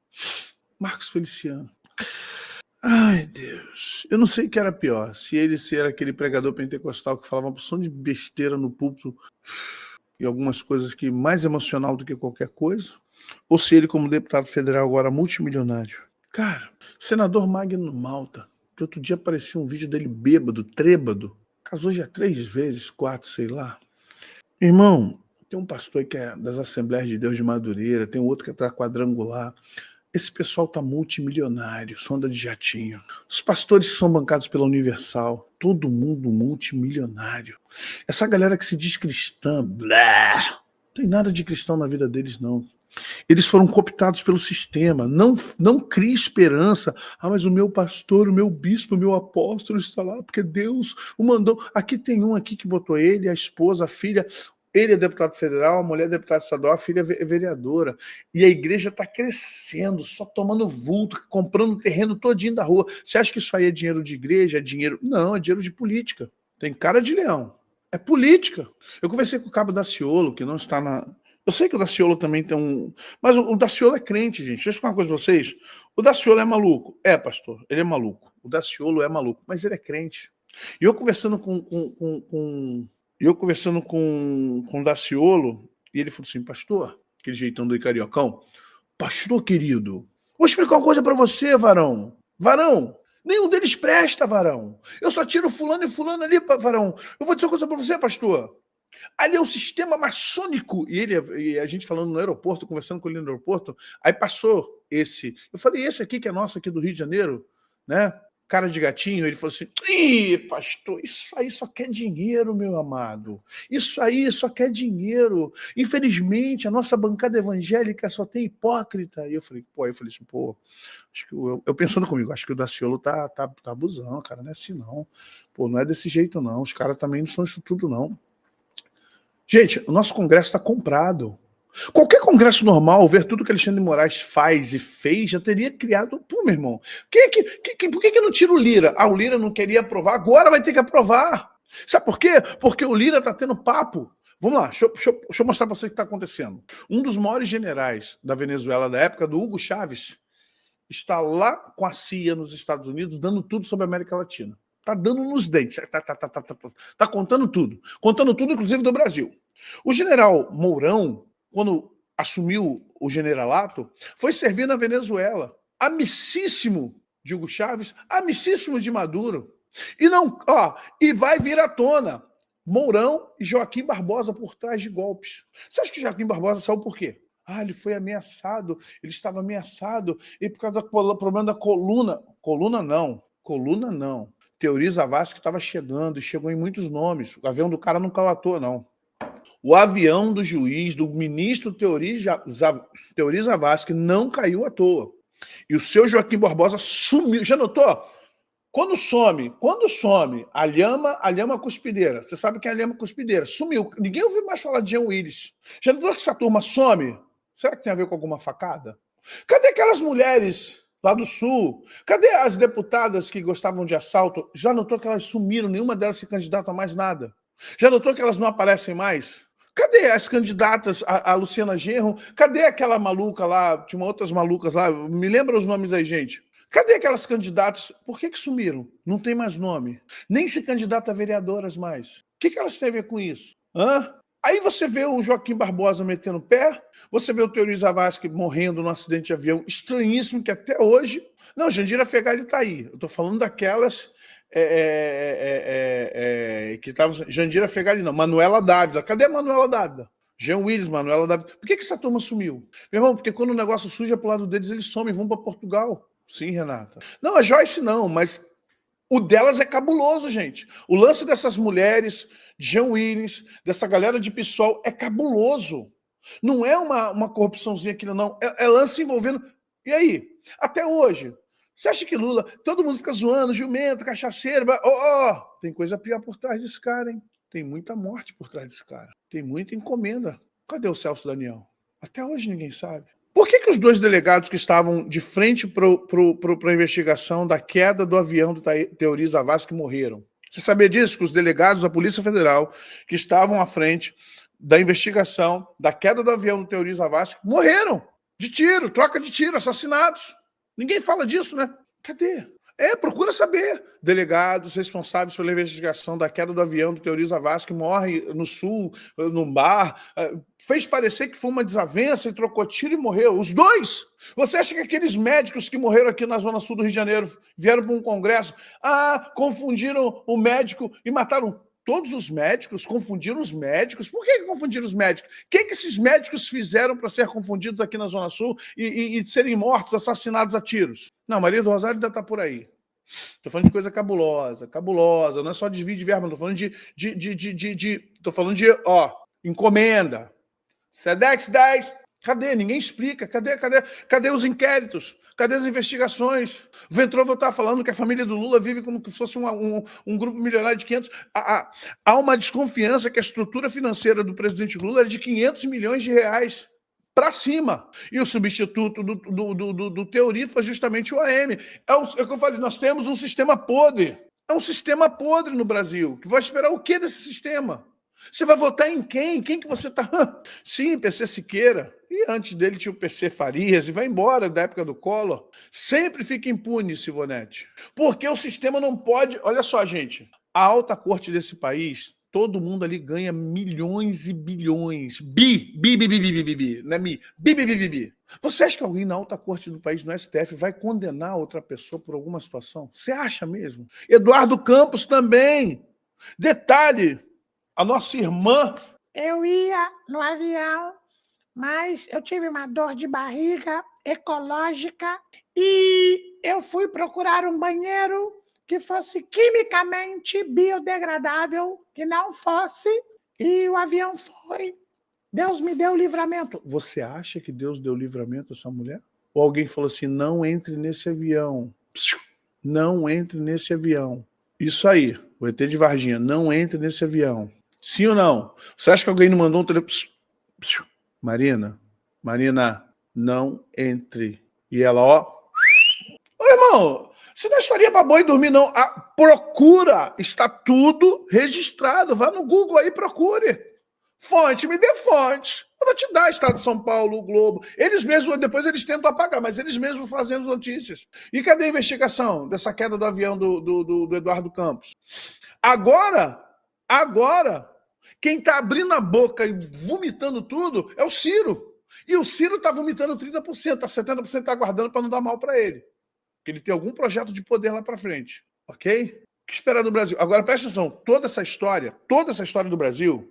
A: Marcos Feliciano. Ai, Deus. Eu não sei o que era pior. Se ele ser aquele pregador pentecostal que falava uma porção de besteira no púlpito e algumas coisas que mais emocional do que qualquer coisa, ou se ele como deputado federal agora multimilionário. Cara, senador Magno Malta, que outro dia apareceu um vídeo dele bêbado, trêbado, casou já 3 vezes, 4, sei lá. Irmão, tem um pastor que é das Assembleias de Deus de Madureira, tem outro que é da Quadrangular. Esse pessoal tá multimilionário, só anda de jatinho. Os pastores que são bancados pela Universal, todo mundo multimilionário. Essa galera que se diz cristã, blá, não tem nada de cristão na vida deles, não. Eles foram cooptados pelo sistema. Não crie esperança. Ah, mas o meu pastor, o meu bispo, o meu apóstolo está lá porque Deus o mandou. Aqui tem um aqui que botou ele, a esposa, a filha. Ele é deputado federal, a mulher é deputada estadual, a filha é vereadora. E a igreja está crescendo, só tomando vulto, comprando terreno todinho da rua. Você acha que isso aí é dinheiro de igreja? É dinheiro... Não, é dinheiro de política. Tem cara de leão. É política. Eu conversei com o cabo Daciolo, que não está na... Eu sei que o Daciolo também tem um... Mas o Daciolo é crente, gente. Deixa eu explicar uma coisa pra vocês. O Daciolo é maluco. É, pastor, ele é maluco. O Daciolo é maluco, mas ele é crente. E eu conversando com o Daciolo, e ele falou assim, pastor, aquele jeitão do cariocão, pastor querido, vou explicar uma coisa para você, varão. Varão, nenhum deles presta, varão. Eu só tiro fulano e fulano ali, varão. Eu vou dizer uma coisa para você, pastor. Ali é um sistema maçônico. E a gente falando no aeroporto, conversando com ele no aeroporto, aí passou esse. Eu falei, esse aqui que é nosso aqui do Rio de Janeiro, né? Cara de gatinho, ele falou assim, ih, pastor, isso aí só quer dinheiro, meu amado. Isso aí só quer dinheiro. Infelizmente, a nossa bancada evangélica só tem hipócrita. E eu falei assim, acho que eu pensando comigo, acho que o Daciolo tá abusando, cara, não é assim não. Pô, não é desse jeito não, os caras também não são isso tudo não. Gente, o nosso Congresso está comprado. Qualquer Congresso normal, ver tudo que Alexandre de Moraes faz e fez, já teria criado... Pô, meu irmão, por que não tira o Lira? Ah, o Lira não queria aprovar, agora vai ter que aprovar. Sabe por quê? Porque o Lira está tendo papo. Vamos lá, deixa eu mostrar para vocês o que está acontecendo. Um dos maiores generais da Venezuela da época, do Hugo Chávez, está lá com a CIA nos Estados Unidos, dando tudo sobre a América Latina. Está dando nos dentes, tá contando tudo, inclusive do Brasil. O general Mourão, quando assumiu o generalato, foi servir na Venezuela, amicíssimo de Hugo Chávez, amicíssimo de Maduro. E vai vir à tona Mourão e Joaquim Barbosa por trás de golpes. Você acha que Joaquim Barbosa saiu por quê? Ah, ele foi ameaçado, ele estava ameaçado, e por causa do problema da coluna. Coluna não. Teori Zavascki estava chegando, e chegou em muitos nomes. O avião do cara não caiu à toa, não. O avião do juiz, do ministro Teori Zavascki, não caiu à toa. E o seu Joaquim Barbosa sumiu. Já notou? Quando some a lhama cuspideira, você sabe quem é a lhama cuspideira, sumiu. Ninguém ouviu mais falar de Jean Willis. Já notou que essa turma some? Será que tem a ver com alguma facada? Cadê aquelas mulheres lá do Sul? Cadê as deputadas que gostavam de assalto? Já notou que elas sumiram? Nenhuma delas se candidata a mais nada. Já notou que elas não aparecem mais? Cadê as candidatas, a Luciana Genro? Cadê aquela maluca lá? Tinha outras malucas lá. Me lembra os nomes aí, gente. Cadê aquelas candidatas? Por que sumiram? Não tem mais nome. Nem se candidata a vereadoras mais. O que elas têm a ver com isso? Aí você vê o Joaquim Barbosa metendo o pé, você vê o Teori Zavascki morrendo num acidente de avião estranhíssimo, que até hoje... Não, Jandira Fegali está aí. Eu estou falando daquelas... que estavam... Jandira Fegali não, Manuela Dávila. Cadê a Manuela Dávila? Jean Willis, Manuela Dávila. Por que essa turma sumiu? Meu irmão, porque quando o negócio suja pro lado deles, eles somem, vão para Portugal. Sim, Renata. Não, a Joyce não, mas o delas é cabuloso, gente. O lance dessas mulheres, Jean Willis, dessa galera de PSOL, é cabuloso. Não é uma corrupçãozinha aquilo, não. É lance envolvendo... E aí? Até hoje. Você acha que Lula... Todo mundo fica zoando, jumento, cachaceiro... Tem coisa pior por trás desse cara, hein? Tem muita morte por trás desse cara. Tem muita encomenda. Cadê o Celso Daniel? Até hoje ninguém sabe. Por que os dois delegados que estavam de frente para a investigação da queda do avião do Teori Zavascki morreram? Você sabia disso? Que os delegados da Polícia Federal que estavam à frente da investigação da queda do avião do Teori Zavascki morreram de tiro, troca de tiro, assassinados. Ninguém fala disso, né? Cadê? Procura saber. Delegados responsáveis pela investigação da queda do avião do Teori Zavascki morre no Sul, num bar. Fez parecer que foi uma desavença e trocou tiro e morreu. Os dois! Você acha que aqueles médicos que morreram aqui na Zona Sul do Rio de Janeiro vieram para um congresso? Confundiram o médico e mataram todos os médicos? Confundiram os médicos? Por que confundiram os médicos? O que esses médicos fizeram para ser confundidos aqui na Zona Sul e serem mortos, assassinados a tiros? Não, Maria do Rosário ainda está por aí. Estou falando de coisa cabulosa, cabulosa. Não é só desvio de verba, estou falando estou falando de encomenda. Sedex 10, Cadê? Ninguém explica. Cadê os inquéritos? Cadê as investigações? O Ventrova está falando que a família do Lula vive como se fosse um grupo milionário de 500. Há uma desconfiança que a estrutura financeira do presidente Lula é de 500 milhões de reais para cima. E o substituto do Teori foi justamente o AM. É o que eu falei, nós temos um sistema podre. É um sistema podre no Brasil. Que vai esperar o que desse sistema? Você vai votar em quem? Quem que você está... Sim, PC Siqueira. E antes dele tinha o PC Farias e vai embora da época do Collor. Sempre fica impune, Sivonete. Porque o sistema não pode... Olha só, gente. A alta corte desse país, todo mundo ali ganha milhões e bilhões. Bi. Não é mi. Bi. Você acha que alguém na alta corte do país, no STF, vai condenar outra pessoa por alguma situação? Você acha mesmo? Eduardo Campos também. Detalhe, a nossa irmã...
B: Eu ia no avião, mas eu tive uma dor de barriga ecológica e eu fui procurar um banheiro que fosse quimicamente biodegradável, que não fosse, e o avião foi. Deus me deu livramento.
A: Você acha que Deus deu livramento a essa mulher? Ou alguém falou assim, não entre nesse avião. Não entre nesse avião. Isso aí, o ET de Varginha, não entre nesse avião. Sim ou não? Você acha que alguém não mandou um telefone? Marina, não entre. E ela, ó... Ô, irmão, você não estaria para boi dormir, não. Procura, está tudo registrado. Vá no Google aí, procure. Fonte, me dê fonte. Eu vou te dar Estado de São Paulo, o Globo. Eles mesmos, depois eles tentam apagar, mas eles mesmos fazem as notícias. E cadê a investigação dessa queda do avião do Eduardo Campos? Agora, quem está abrindo a boca e vomitando tudo é o Ciro. E o Ciro está vomitando 30%, 70% está aguardando para não dar mal para ele. Porque ele tem algum projeto de poder lá para frente. Ok? O que esperar do Brasil? Agora, presta atenção, toda essa história do Brasil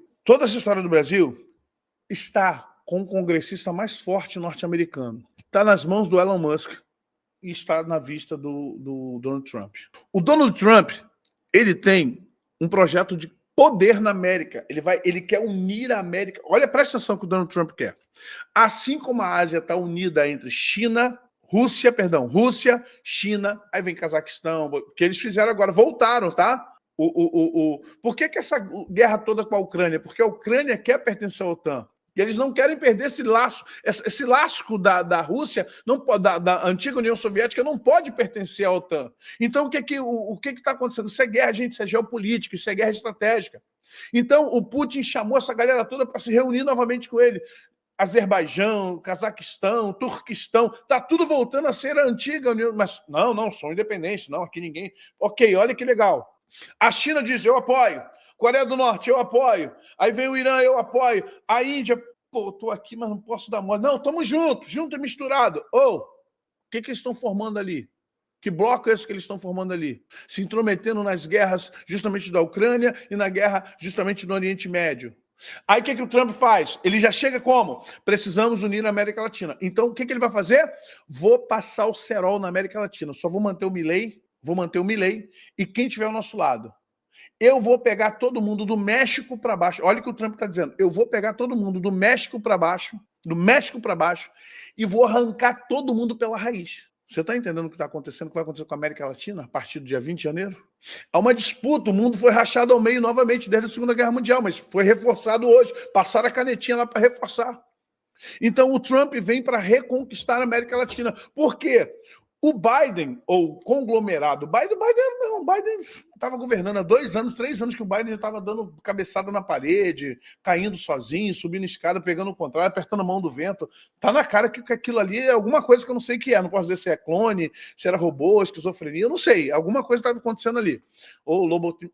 A: está com o congressista mais forte norte-americano. Está nas mãos do Elon Musk e está na vista do Donald Trump. O Donald Trump, ele tem um projeto de poder na América. Ele quer unir a América. Olha, presta atenção que o Donald Trump quer. Assim como a Ásia está unida entre Rússia, China, aí vem Cazaquistão, que eles fizeram agora, voltaram, tá? Por que essa guerra toda com a Ucrânia? Porque a Ucrânia quer pertencer à OTAN. E eles não querem perder esse laço. Esse laço da Rússia, da antiga União Soviética, não pode pertencer à OTAN. Então, o que está acontecendo? Isso é guerra, gente, isso é geopolítica, isso é guerra estratégica. Então, o Putin chamou essa galera toda para se reunir novamente com ele. Azerbaijão, Cazaquistão, Turquistão, está tudo voltando a ser a antiga União... Mas não, são independentes, não, aqui ninguém... Ok, olha que legal. A China diz, eu apoio. Coreia do Norte, eu apoio. Aí vem o Irã, eu apoio. A Índia, pô, estou aqui, mas não posso dar mole. Não, estamos junto e misturado. O que eles estão formando ali? Que bloco é esse que eles estão formando ali? Se intrometendo nas guerras justamente da Ucrânia e na guerra justamente no Oriente Médio. Aí o que o Trump faz? Ele já chega como? Precisamos unir a América Latina. Então o que ele vai fazer? Vou passar o cerol na América Latina. Só vou manter o Milei e quem tiver ao nosso lado. Eu vou pegar todo mundo do México para baixo. Olha o que o Trump está dizendo. Eu vou pegar todo mundo do México para baixo, e vou arrancar todo mundo pela raiz. Você está entendendo o que está acontecendo, o que vai acontecer com a América Latina a partir do dia 20 de janeiro? Há uma disputa, o mundo foi rachado ao meio novamente desde a Segunda Guerra Mundial, mas foi reforçado hoje. Passaram a canetinha lá para reforçar. Então o Trump vem para reconquistar a América Latina. Por quê? O Biden, ou conglomerado, Biden estava governando há 2 anos, 3 anos que o Biden já estava dando cabeçada na parede, caindo sozinho, subindo escada, pegando o contrário, apertando a mão do vento. Tá na cara que aquilo ali é alguma coisa que eu não sei o que é. Não posso dizer se é clone, se era robô, esquizofrenia, eu não sei. Alguma coisa estava acontecendo ali. Ou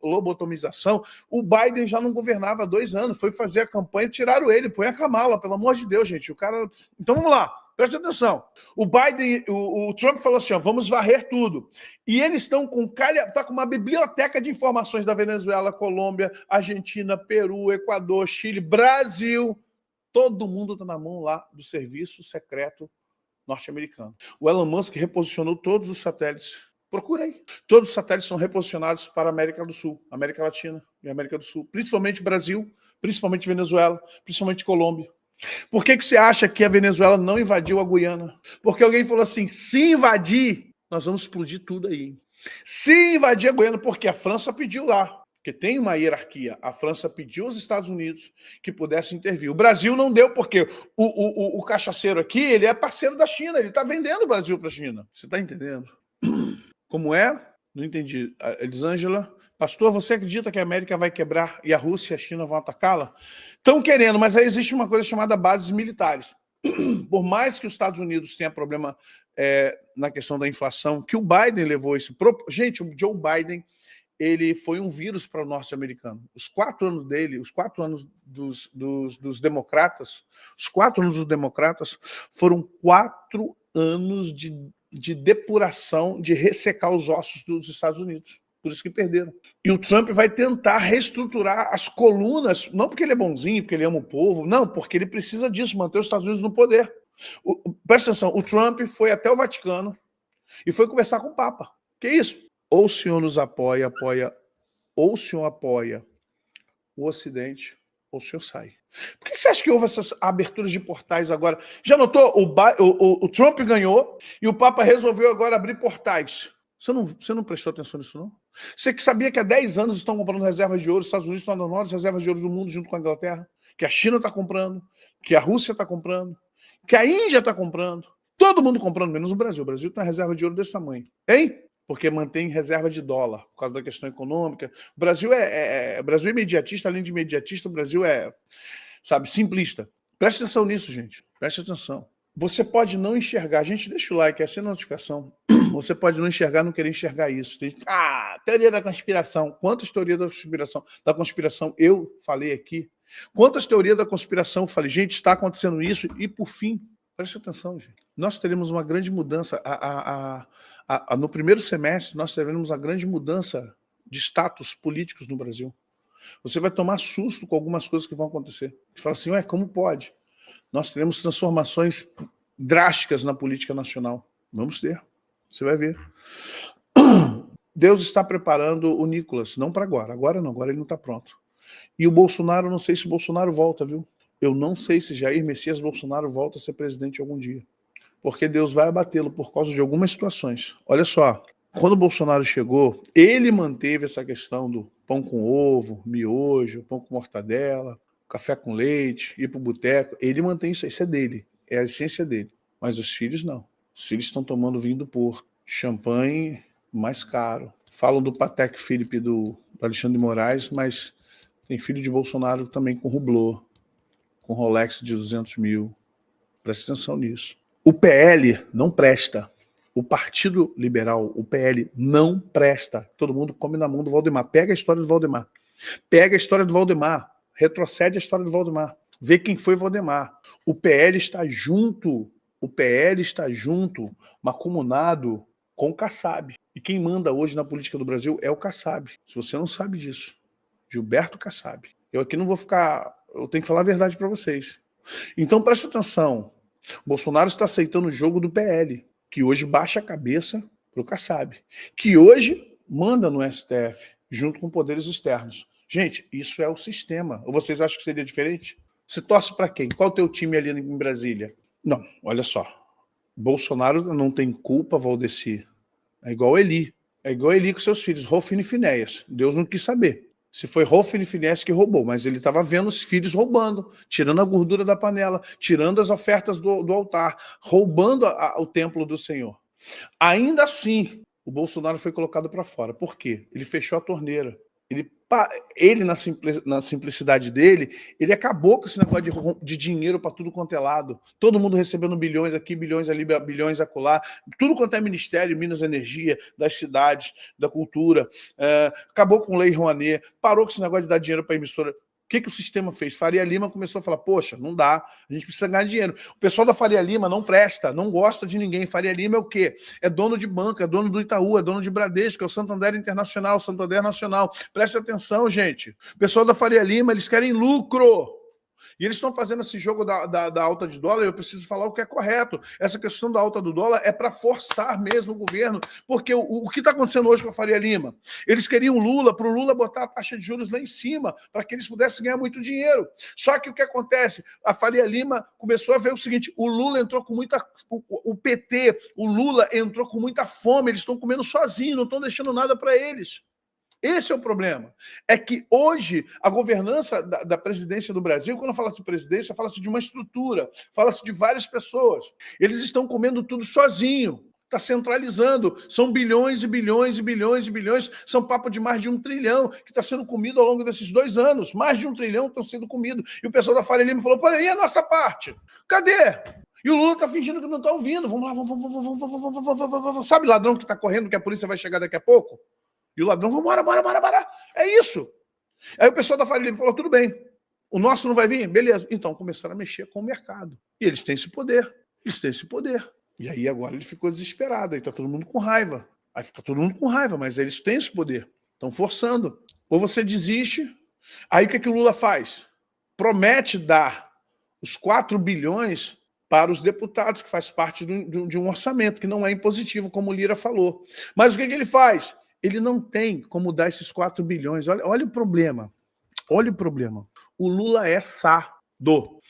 A: lobotomização. O Biden já não governava há 2 anos, foi fazer a campanha e tiraram ele. Põe a Kamala, pelo amor de Deus, gente. O cara... Então vamos lá. Presta atenção. O Trump falou assim, ó, vamos varrer tudo. E eles estão com uma biblioteca de informações da Venezuela, Colômbia, Argentina, Peru, Equador, Chile, Brasil. Todo mundo está na mão lá do serviço secreto norte-americano. O Elon Musk reposicionou todos os satélites. Procurei. Todos os satélites são reposicionados para a América do Sul, América Latina e América do Sul. Principalmente Brasil, principalmente Venezuela, principalmente Colômbia. Por que você acha que a Venezuela não invadiu a Guiana? Porque alguém falou assim, se invadir, nós vamos explodir tudo aí. Se invadir a Guiana, porque a França pediu lá, porque tem uma hierarquia. A França pediu aos Estados Unidos que pudesse intervir. O Brasil não deu, porque o cachaceiro aqui, ele é parceiro da China, ele está vendendo o Brasil para a China. Você está entendendo? Como é? Não entendi. Elisângela, pastor, você acredita que a América vai quebrar e a Rússia e a China vão atacá-la? Estão querendo, mas aí existe uma coisa chamada bases militares. Por mais que os Estados Unidos tenha problema na questão da inflação, que o Biden levou esse... Gente, o Joe Biden, ele foi um vírus para o norte-americano. Os 4 anos dele, os 4 anos dos democratas, os 4 anos dos democratas foram 4 anos de depuração, de ressecar os ossos dos Estados Unidos. Por isso que perderam. E o Trump vai tentar reestruturar as colunas, não porque ele é bonzinho, porque ele ama o povo, não, porque ele precisa disso, manter os Estados Unidos no poder. Presta atenção, o Trump foi até o Vaticano e foi conversar com o Papa. Que isso? Ou o senhor nos apoia, ou o senhor apoia o Ocidente, ou o senhor sai. Por que você acha que houve essas aberturas de portais agora? Já notou? O Trump ganhou e o Papa resolveu agora abrir portais. Você não prestou atenção nisso, não? Você que sabia que há 10 anos estão comprando reservas de ouro, os Estados Unidos estão dando as reservas de ouro do mundo junto com a Inglaterra, que a China está comprando, que a Rússia está comprando, que a Índia está comprando, todo mundo comprando, menos o Brasil. O Brasil tem uma reserva de ouro desse tamanho, hein? Porque mantém reserva de dólar, por causa da questão econômica. O Brasil é imediatista, além de imediatista, o Brasil é, sabe, simplista. Preste atenção nisso, gente. Preste atenção. Você pode não enxergar, gente, deixa o like, essa é a notificação. Você pode não enxergar, não querer enxergar isso. Teoria da conspiração. Quantas teorias da conspiração eu falei aqui? Quantas teorias da conspiração eu falei? Gente, está acontecendo isso. E, por fim, preste atenção, gente. Nós teremos uma grande mudança. No primeiro semestre, nós teremos uma grande mudança de status políticos no Brasil. Você vai tomar susto com algumas coisas que vão acontecer. Você fala assim, ué, como pode? Nós teremos transformações drásticas na política nacional. Vamos ter. Você vai ver. Deus está preparando o Nicolas, não para agora. Agora não, agora ele não está pronto. E o Bolsonaro, não sei se o Bolsonaro volta, viu? Eu não sei se Jair Messias Bolsonaro volta a ser presidente algum dia. Porque Deus vai abatê-lo por causa de algumas situações. Olha só, quando o Bolsonaro chegou, ele manteve essa questão do pão com ovo, miojo, pão com mortadela, café com leite, ir para o boteco. Ele mantém isso, isso é dele, é a essência dele. Mas os filhos não. Os filhos estão tomando vinho do Porto, champanhe mais caro. Falam do Patek Philippe do Alexandre de Moraes, mas tem filho de Bolsonaro também com Hublot, com Rolex de 200 mil. Presta atenção nisso. O PL não presta. O Partido Liberal, o PL, não presta. Todo mundo come na mão do Valdemar. Pega a história do Valdemar. Pega a história do Valdemar. Retrocede a história do Valdemar. Vê quem foi Valdemar. O PL está junto. O PL está junto, macumunado com o Kassab. E quem manda hoje na política do Brasil é o Kassab. Se você não sabe disso. Gilberto Kassab. Eu aqui não vou ficar... Eu tenho que falar a verdade para vocês. Então presta atenção. Bolsonaro está aceitando o jogo do PL, que hoje baixa a cabeça para o Kassab, que hoje manda no STF, junto com poderes externos. Gente, isso é o sistema. Ou vocês acham que seria diferente? Você torce para quem? Qual é o teu time ali em Brasília? Não, olha só. Bolsonaro não tem culpa, Valdeci. É igual Eli. É igual Eli com seus filhos, Hofni e Finéias. Deus não quis saber se foi Hofni e Finéias que roubou, mas ele estava vendo os filhos roubando, tirando a gordura da panela, tirando as ofertas do altar, roubando o templo do Senhor. Ainda assim, o Bolsonaro foi colocado para fora. Por quê? Ele fechou a torneira. Ele na simplicidade dele, ele acabou com esse negócio de dinheiro para tudo quanto é lado. Todo mundo recebendo bilhões aqui, bilhões ali, bilhões acolá. Tudo quanto é ministério, Minas Energia, das cidades, da cultura. Acabou com Lei Rouanet, parou com esse negócio de dar dinheiro para a emissora. O que o sistema fez? Faria Lima começou a falar, poxa, não dá, a gente precisa ganhar dinheiro. O pessoal da Faria Lima não presta, não gosta de ninguém. Faria Lima é o quê? É dono de banca, é dono do Itaú, é dono de Bradesco, é o Santander Internacional, Santander Nacional. Presta atenção, gente. O pessoal da Faria Lima, eles querem lucro. E eles estão fazendo esse jogo da alta de dólar, e eu preciso falar o que é correto. Essa questão da alta do dólar é para forçar mesmo o governo, porque o que está acontecendo hoje com a Faria Lima? Eles queriam Lula, para o Lula botar a taxa de juros lá em cima, para que eles pudessem ganhar muito dinheiro. Só que o que acontece? A Faria Lima começou a ver o seguinte, o Lula entrou com muita... O PT, o Lula entrou com muita fome, eles estão comendo sozinhos, não estão deixando nada para eles. Esse é o problema. É que hoje a governança da presidência do Brasil, quando fala de presidência, fala-se de uma estrutura, fala-se de várias pessoas. Eles estão comendo tudo sozinho, está centralizando. São bilhões e bilhões e bilhões e bilhões, são papo de mais de 1 trilhão que está sendo comido ao longo desses 2 anos. Mais de 1 trilhão estão sendo comidos. E o pessoal da Faria Lima falou, pô, e a nossa parte? Cadê? E o Lula está fingindo que não está ouvindo. Vamos lá, vamos. Sabe ladrão que está correndo, que a polícia vai chegar daqui a pouco? E o ladrão, vamos embora, bora. É isso. Aí o pessoal da Faria Lima falou, tudo bem, o nosso não vai vir? Beleza. Então começaram a mexer com o mercado. E eles têm esse poder. E aí agora ele ficou desesperado. Aí está todo mundo com raiva. Mas eles têm esse poder. Estão forçando. Ou você desiste. Aí o que o Lula faz? Promete dar os 4 bilhões para os deputados, que faz parte de um orçamento, que não é impositivo, como o Lira falou. Mas o que ele faz? Ele não tem como dar esses 4 bilhões. Olha o problema. O Lula é sardo.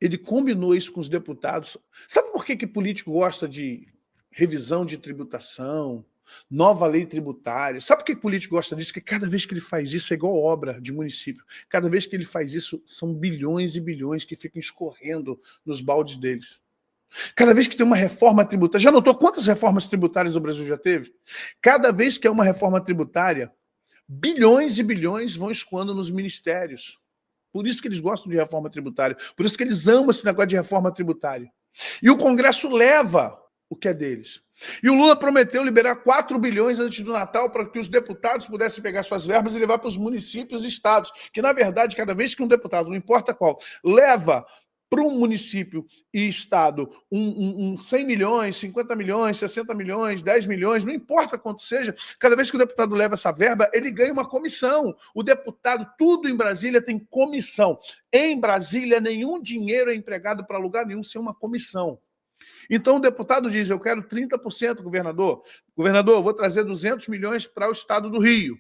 A: Ele combinou isso com os deputados. Sabe por que político gosta de revisão de tributação, nova lei tributária? Sabe por que político gosta disso? Porque cada vez que ele faz isso é igual obra de município. Cada vez que ele faz isso, são bilhões e bilhões que ficam escorrendo nos baldes deles. Cada vez que tem uma reforma tributária... Já notou quantas reformas tributárias o Brasil já teve? Cada vez que é uma reforma tributária, bilhões e bilhões vão escoando nos ministérios. Por isso que eles gostam de reforma tributária. Por isso que eles amam esse negócio de reforma tributária. E o Congresso leva o que é deles. E o Lula prometeu liberar 4 bilhões antes do Natal para que os deputados pudessem pegar suas verbas e levar para os municípios e estados. Que, na verdade, cada vez que um deputado, não importa qual, leva para um município e estado 100 milhões, 50 milhões, 60 milhões, 10 milhões, não importa quanto seja, cada vez que o deputado leva essa verba, ele ganha uma comissão. O deputado, tudo em Brasília tem comissão. Em Brasília, nenhum dinheiro é empregado para lugar nenhum sem uma comissão. Então o deputado diz, eu quero 30%, governador. Governador, eu vou trazer 200 milhões para o estado do Rio.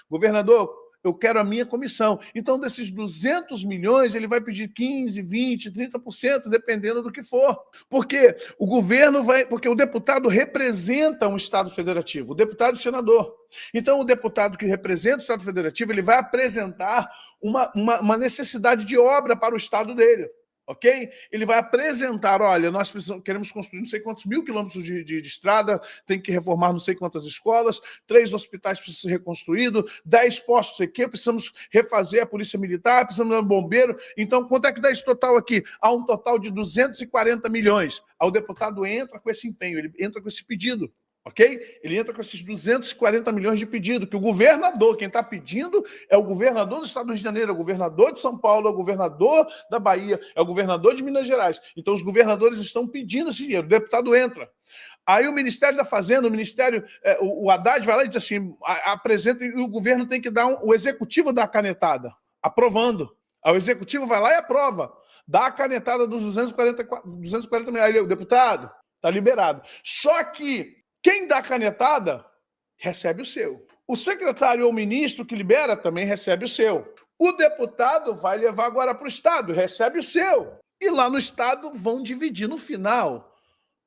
A: Governador, eu quero a minha comissão. Então, desses 200 milhões, ele vai pedir 15%, 20%, 30%, dependendo do que for. Porque o governo vai... Porque o deputado representa um Estado federativo, o deputado e o senador. Então, o deputado que representa o Estado federativo, ele vai apresentar uma necessidade de obra para o Estado dele. Ok? Ele vai apresentar, olha, nós queremos construir não sei quantos 1000 quilômetros de estrada, tem que reformar não sei quantas escolas, 3 hospitais precisam ser reconstruídos, 10 postos, sei que, precisamos refazer a polícia militar, precisamos de um bombeiro. Então, quanto é que dá esse total aqui? Há um total de 240 milhões. Aí o deputado entra com esse empenho, ele entra com esse pedido. Ok? Ele entra com esses 240 milhões de pedido, que o governador, quem está pedindo é o governador do estado do Rio de Janeiro, é o governador de São Paulo, é o governador da Bahia, é o governador de Minas Gerais. Então os governadores estão pedindo esse dinheiro, o deputado entra. Aí o Ministério da Fazenda, o Haddad vai lá e diz assim, apresenta, e o governo tem que dar, o executivo dá a canetada, aprovando. Aí o executivo vai lá e aprova, dá a canetada dos 240 milhões. Aí o deputado está liberado. Só que quem dá a canetada, recebe o seu. O secretário ou ministro que libera também recebe o seu. O deputado vai levar agora para o Estado, recebe o seu. E lá no Estado vão dividir. No final,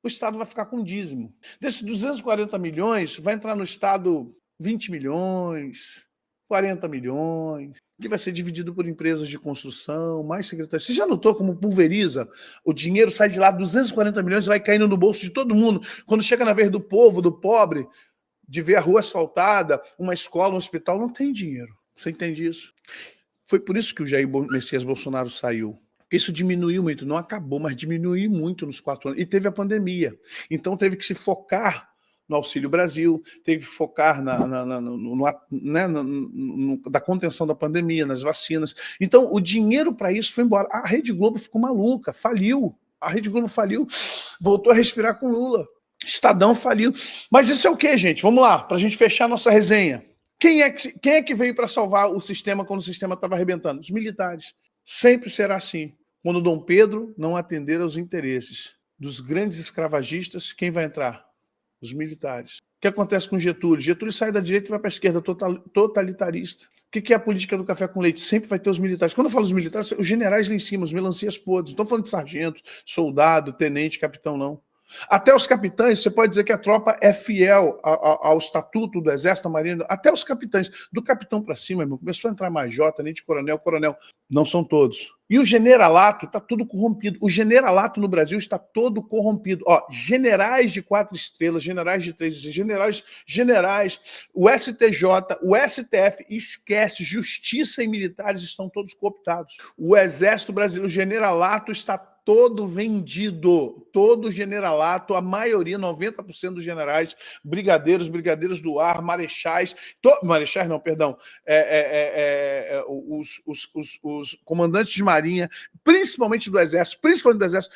A: o Estado vai ficar com dízimo. Desses 240 milhões, vai entrar no Estado 20 milhões, 40 milhões, que vai ser dividido por empresas de construção, mais secretários. Você já notou como pulveriza? O dinheiro sai de lá, 240 milhões, vai caindo no bolso de todo mundo. Quando chega na vez do povo, do pobre, de ver a rua asfaltada, uma escola, um hospital, não tem dinheiro. Você entende isso? Foi por isso que o Jair Messias Bolsonaro saiu. Isso diminuiu muito, não acabou, mas diminuiu muito nos 4 anos. E teve a pandemia. Então teve que se focar no Auxílio Brasil, teve que focar da contenção da pandemia, nas vacinas. Então, o dinheiro para isso foi embora. A Rede Globo ficou maluca, faliu. A Rede Globo faliu, voltou a respirar com Lula. Estadão faliu. Mas isso é o quê, gente? Vamos lá, para a gente fechar nossa resenha. Quem é que veio para salvar o sistema quando o sistema estava arrebentando? Os militares. Sempre será assim. Quando Dom Pedro não atender aos interesses dos grandes escravagistas, quem vai entrar? Os militares. O que acontece com Getúlio? Getúlio sai da direita e vai para a esquerda, totalitarista. O que é a política do café com leite? Sempre vai ter os militares. Quando eu falo os militares, os generais lá em cima, os melancias podres. Não estou falando de sargento, soldado, tenente, capitão, não. Até os capitães, você pode dizer que a tropa é fiel ao estatuto do Exército, da Marinha, até os capitães, do capitão para cima, irmão, começou a entrar major, tenente coronel, não são todos. E o generalato está tudo corrompido. O generalato no Brasil está todo corrompido. Ó, generais de 4 estrelas, generais de 3 estrelas, generais, o STJ, o STF, esquece, justiça e militares estão todos cooptados. O Exército Brasileiro, o generalato está todo vendido, todo generalato, a maioria, 90% dos generais, brigadeiros do ar, marechais, marechais não, perdão, os comandantes de marinha, principalmente do exército,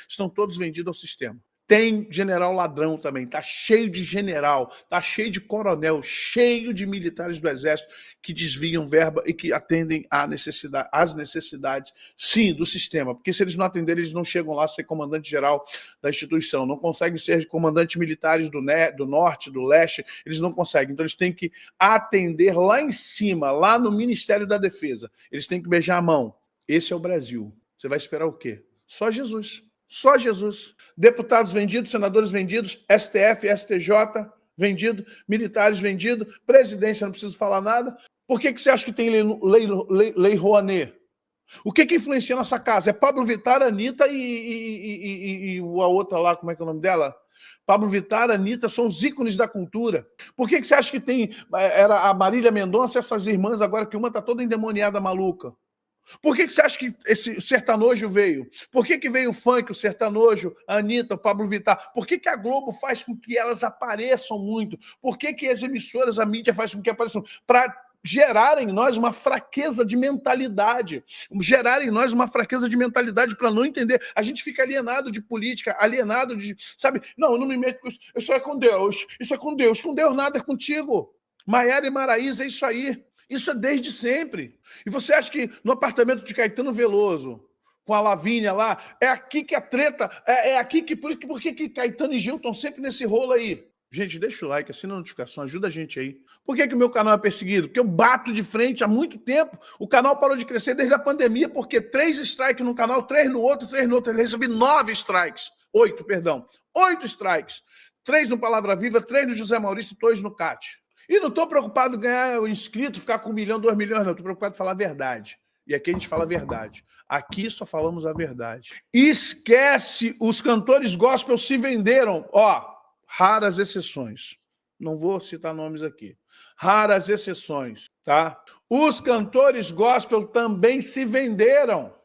A: estão todos vendidos ao sistema. Tem general ladrão também, tá cheio de general, tá cheio de coronel, cheio de militares do exército que desviam verba e que atendem às necessidades, sim, do sistema. Porque se eles não atenderem, eles não chegam lá a ser comandante-geral da instituição, não conseguem ser comandantes militares do norte, do leste, eles não conseguem. Então eles têm que atender lá em cima, lá no Ministério da Defesa. Eles têm que beijar a mão. Esse é o Brasil. Você vai esperar o quê? Só Jesus. Só Jesus. Deputados vendidos, senadores vendidos, STF, STJ vendido, militares vendido, presidência, não preciso falar nada. Por que você acha que tem lei Rouanet? O que influencia nossa casa? É Pablo Vittar, Anitta e a outra lá, como é que é o nome dela? Pablo Vittar, Anitta, são os ícones da cultura. Por que você acha que tem... Era a Marília Mendonça, essas irmãs agora, que uma está toda endemoniada, maluca? Por que você acha que esse sertanojo veio? Por que veio o funk, o sertanojo, a Anitta, o Pablo Vittar? Por que a Globo faz com que elas apareçam muito? Por que as emissoras, a mídia faz com que apareçam? Para gerar em nós uma fraqueza de mentalidade. Gerar em nós uma fraqueza de mentalidade para não entender. A gente fica alienado de política, alienado de... Sabe? Não, eu não me meto com isso. Isso é com Deus. Isso é com Deus. Com Deus nada é contigo. Maiara e Maraísa é isso aí. Isso é desde sempre. E você acha que no apartamento de Caetano Veloso, com a Lavínia lá, é aqui que a treta, é aqui que... Por que Caetano e Gil estão sempre nesse rolo aí? Gente, deixa o like, assina a notificação, ajuda a gente aí. Por que o meu canal é perseguido? Porque eu bato de frente há muito tempo. O canal parou de crescer desde a pandemia, porque 3 strikes no canal, 3 no outro, 3 no outro. Eu recebi 9 strikes. 8, perdão. 8 strikes. 3 no Palavra Viva, 3 no José Maurício e 2 no CAT. E não estou preocupado em ganhar o inscrito, ficar com 1 milhão, 2 milhões, não. Estou preocupado em falar a verdade. E aqui a gente fala a verdade. Aqui só falamos a verdade. Esquece, os cantores gospel se venderam. Ó, raras exceções. Não vou citar nomes aqui. Raras exceções, tá? Os cantores gospel também se venderam.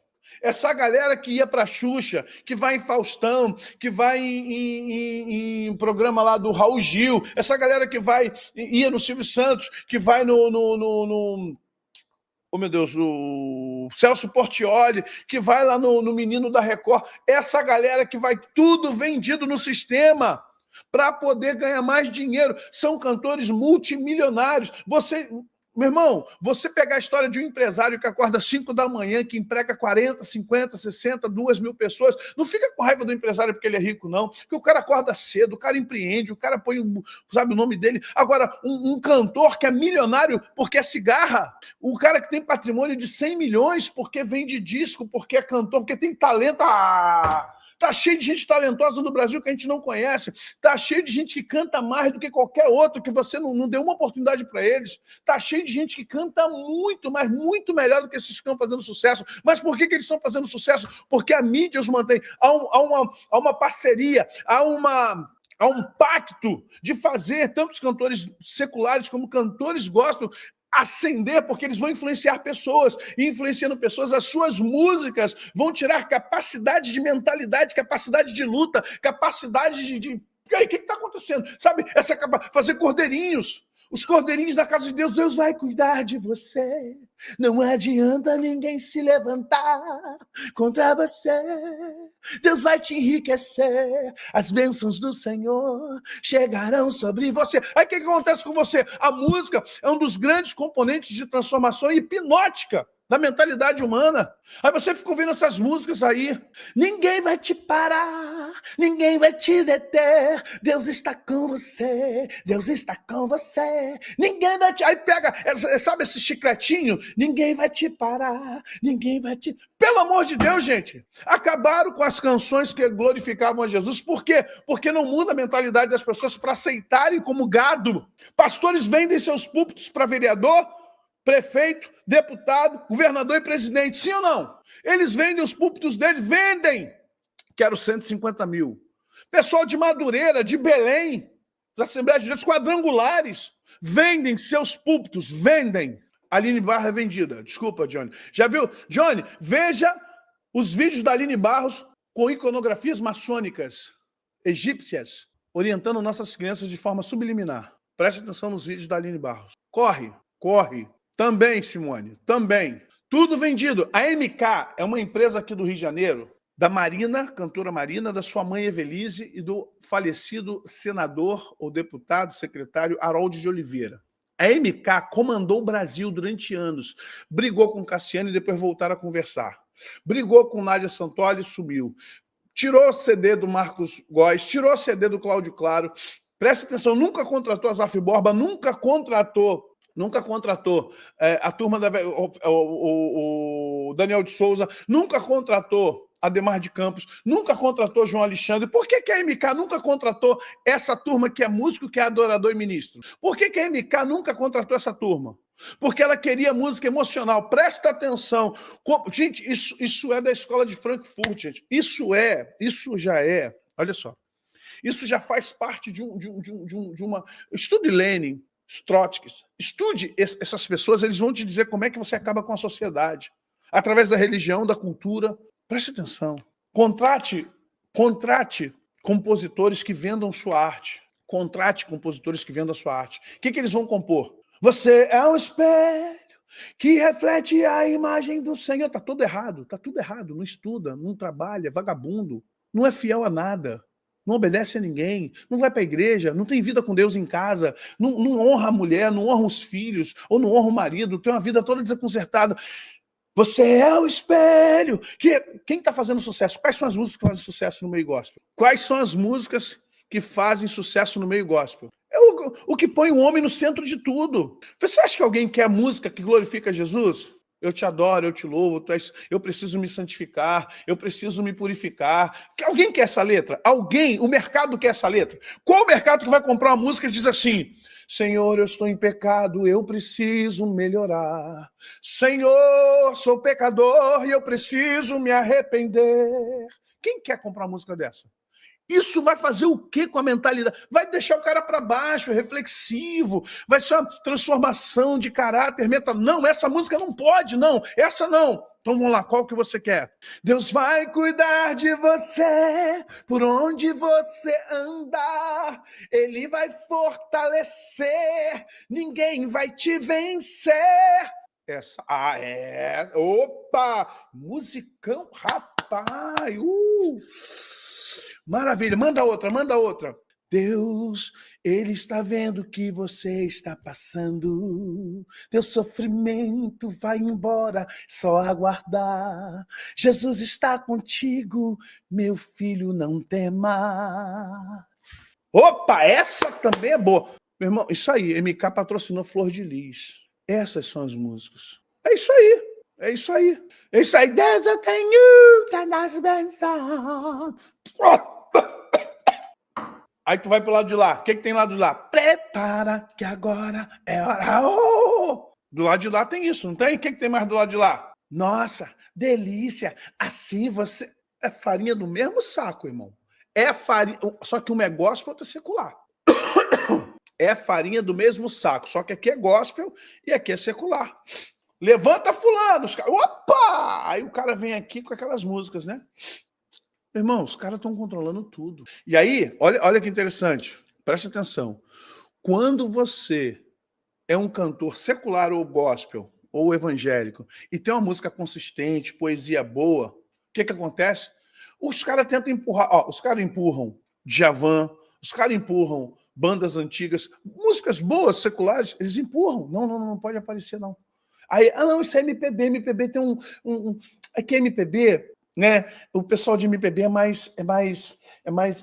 A: Essa galera que ia para Xuxa, que vai em Faustão, que vai em programa lá do Raul Gil, essa galera que ia no Silvio Santos, que vai oh, meu Deus, o Celso Portiolli, que vai lá no Menino da Record, essa galera que vai tudo vendido no sistema para poder ganhar mais dinheiro. São cantores multimilionários. Meu irmão, você pegar a história de um empresário que acorda às 5 da manhã, que emprega 40, 50, 60, 2 mil pessoas, não fica com raiva do empresário porque ele é rico, não. Porque o cara acorda cedo, o cara empreende, o cara põe, sabe, o nome dele. Agora, um cantor que é milionário porque é cigarra, o cara que tem patrimônio de 100 milhões porque vende disco, porque é cantor, porque tem talento... Tá cheio de gente talentosa no Brasil que a gente não conhece. Tá cheio de gente que canta mais do que qualquer outro, que você não deu uma oportunidade para eles. Tá cheio de gente que canta muito, mas muito melhor do que esses que estão fazendo sucesso. Mas por que eles estão fazendo sucesso? Porque a mídia os mantém. Há uma parceria, há um pacto de fazer tanto os cantores seculares como cantores gospel ascender, porque eles vão influenciar pessoas, e influenciando pessoas, as suas músicas vão tirar capacidade de mentalidade, capacidade de luta, capacidade de... E aí, o que está acontecendo? Sabe, fazer cordeirinhos. Os cordeirinhos da casa de Deus, Deus vai cuidar de você. Não adianta ninguém se levantar contra você. Deus vai te enriquecer. As bênçãos do Senhor chegarão sobre você. Aí o que acontece com você? A música é um dos grandes componentes de transformação hipnótica. da mentalidade humana. Aí você fica ouvindo essas músicas aí. Ninguém vai te parar, ninguém vai te deter. Deus está com você, Deus está com você. Ninguém vai te... Aí pega, sabe esse chicletinho? Ninguém vai te parar, ninguém vai te... Pelo amor de Deus, gente. Acabaram com as canções que glorificavam a Jesus. Por quê? Porque não muda a mentalidade das pessoas para aceitarem como gado. Pastores vendem seus púlpitos para vereador, prefeito, deputado, governador e presidente, sim ou não? Eles vendem os púlpitos deles, vendem. Quero 150 mil. Pessoal de Madureira, de Belém, das Assembleias de Deus quadrangulares, vendem seus púlpitos, vendem. Aline Barros é vendida. Desculpa, Johnny. Já viu? Johnny, veja os vídeos da Aline Barros com iconografias maçônicas egípcias, orientando nossas crianças de forma subliminar. Preste atenção nos vídeos da Aline Barros. Corre, corre. Também, Simone, também. Tudo vendido. A MK é uma empresa aqui do Rio de Janeiro, da Marina, cantora Marina, da sua mãe Evelise e do falecido senador ou deputado, secretário Harold de Oliveira. A MK comandou o Brasil durante anos. Brigou com Cassiano e depois voltaram a conversar. Brigou com Nádia Santoli e sumiu. Tirou o CD do Marcos Góes, tirou o CD do Cláudio Claro. Presta atenção, nunca contratou a Zaf Borba, nunca contratou a turma o Daniel de Souza, nunca contratou Ademar de Campos, nunca contratou João Alexandre. Por que a MK nunca contratou essa turma que é músico, que é adorador e ministro? Por que a MK nunca contratou essa turma? Porque ela queria música emocional. Presta atenção. Gente, isso é da escola de Frankfurt, gente. Isso já é, olha só, isso já faz parte de uma... Estude Lenin, Trotsky, estude essas pessoas, eles vão te dizer como é que você acaba com a sociedade. Através da religião, da cultura. Preste atenção. Contrate compositores que vendam sua arte. Contrate compositores que vendam a sua arte. O que eles vão compor? Você é um espelho que reflete a imagem do Senhor. Tá tudo errado. Não estuda, não trabalha, é vagabundo, não é fiel a nada. Não obedece a ninguém, não vai para a igreja, não tem vida com Deus em casa, não honra a mulher, não honra os filhos, ou não honra o marido, tem uma vida toda desconcertada. Você é o espelho. Quem está fazendo sucesso? Quais são as músicas que fazem sucesso no meio gospel? Quais são as músicas que fazem sucesso no meio gospel? É o que põe o homem no centro de tudo. Você acha que alguém quer música que glorifica Jesus? Eu te adoro, eu te louvo, eu preciso me santificar, eu preciso me purificar. Alguém quer essa letra? Alguém? O mercado quer essa letra? Qual o mercado que vai comprar uma música e diz assim: Senhor, eu estou em pecado, eu preciso melhorar. Senhor, sou pecador e eu preciso me arrepender. Quem quer comprar uma música dessa? Isso vai fazer o quê com a mentalidade? Vai deixar o cara para baixo, reflexivo, vai ser uma transformação de caráter, Não, essa música não pode, não, essa não. Então vamos lá, qual que você quer? Deus vai cuidar de você, por onde você andar, Ele vai fortalecer, ninguém vai te vencer. Essa, opa, musicão, rapaz, Maravilha, manda outra. Deus, Ele está vendo o que você está passando. Teu sofrimento vai embora, só aguardar. Jesus está contigo, meu filho, não tema. Opa, essa também é boa. Meu irmão, isso aí, MK patrocinou Flor de Lis. Essas são as músicas. É isso aí. Deus, eu tenho tantas bênçãos. Aí tu vai pro lado de lá. O que tem lá do lado? Prepara que agora é hora. Do lado de lá tem isso, não tem? O que tem mais do lado de lá? Nossa, delícia. Assim você... É farinha do mesmo saco, irmão. É farinha... Só que uma é gospel, outra é secular. É farinha do mesmo saco. Só que aqui é gospel e aqui é secular. Levanta fulano. Opa! Aí o cara vem aqui com aquelas músicas, né? Irmão, os caras estão controlando tudo. E aí, olha que interessante. Preste atenção. Quando você é um cantor secular ou gospel ou evangélico e tem uma música consistente, poesia boa, o que acontece? Os caras tentam empurrar. Os caras empurram Djavan, os caras empurram bandas antigas, músicas boas, seculares, eles empurram. Não pode aparecer, não. Aí, não, isso é MPB, MPB tem aqui é MPB, né? O pessoal de MPB é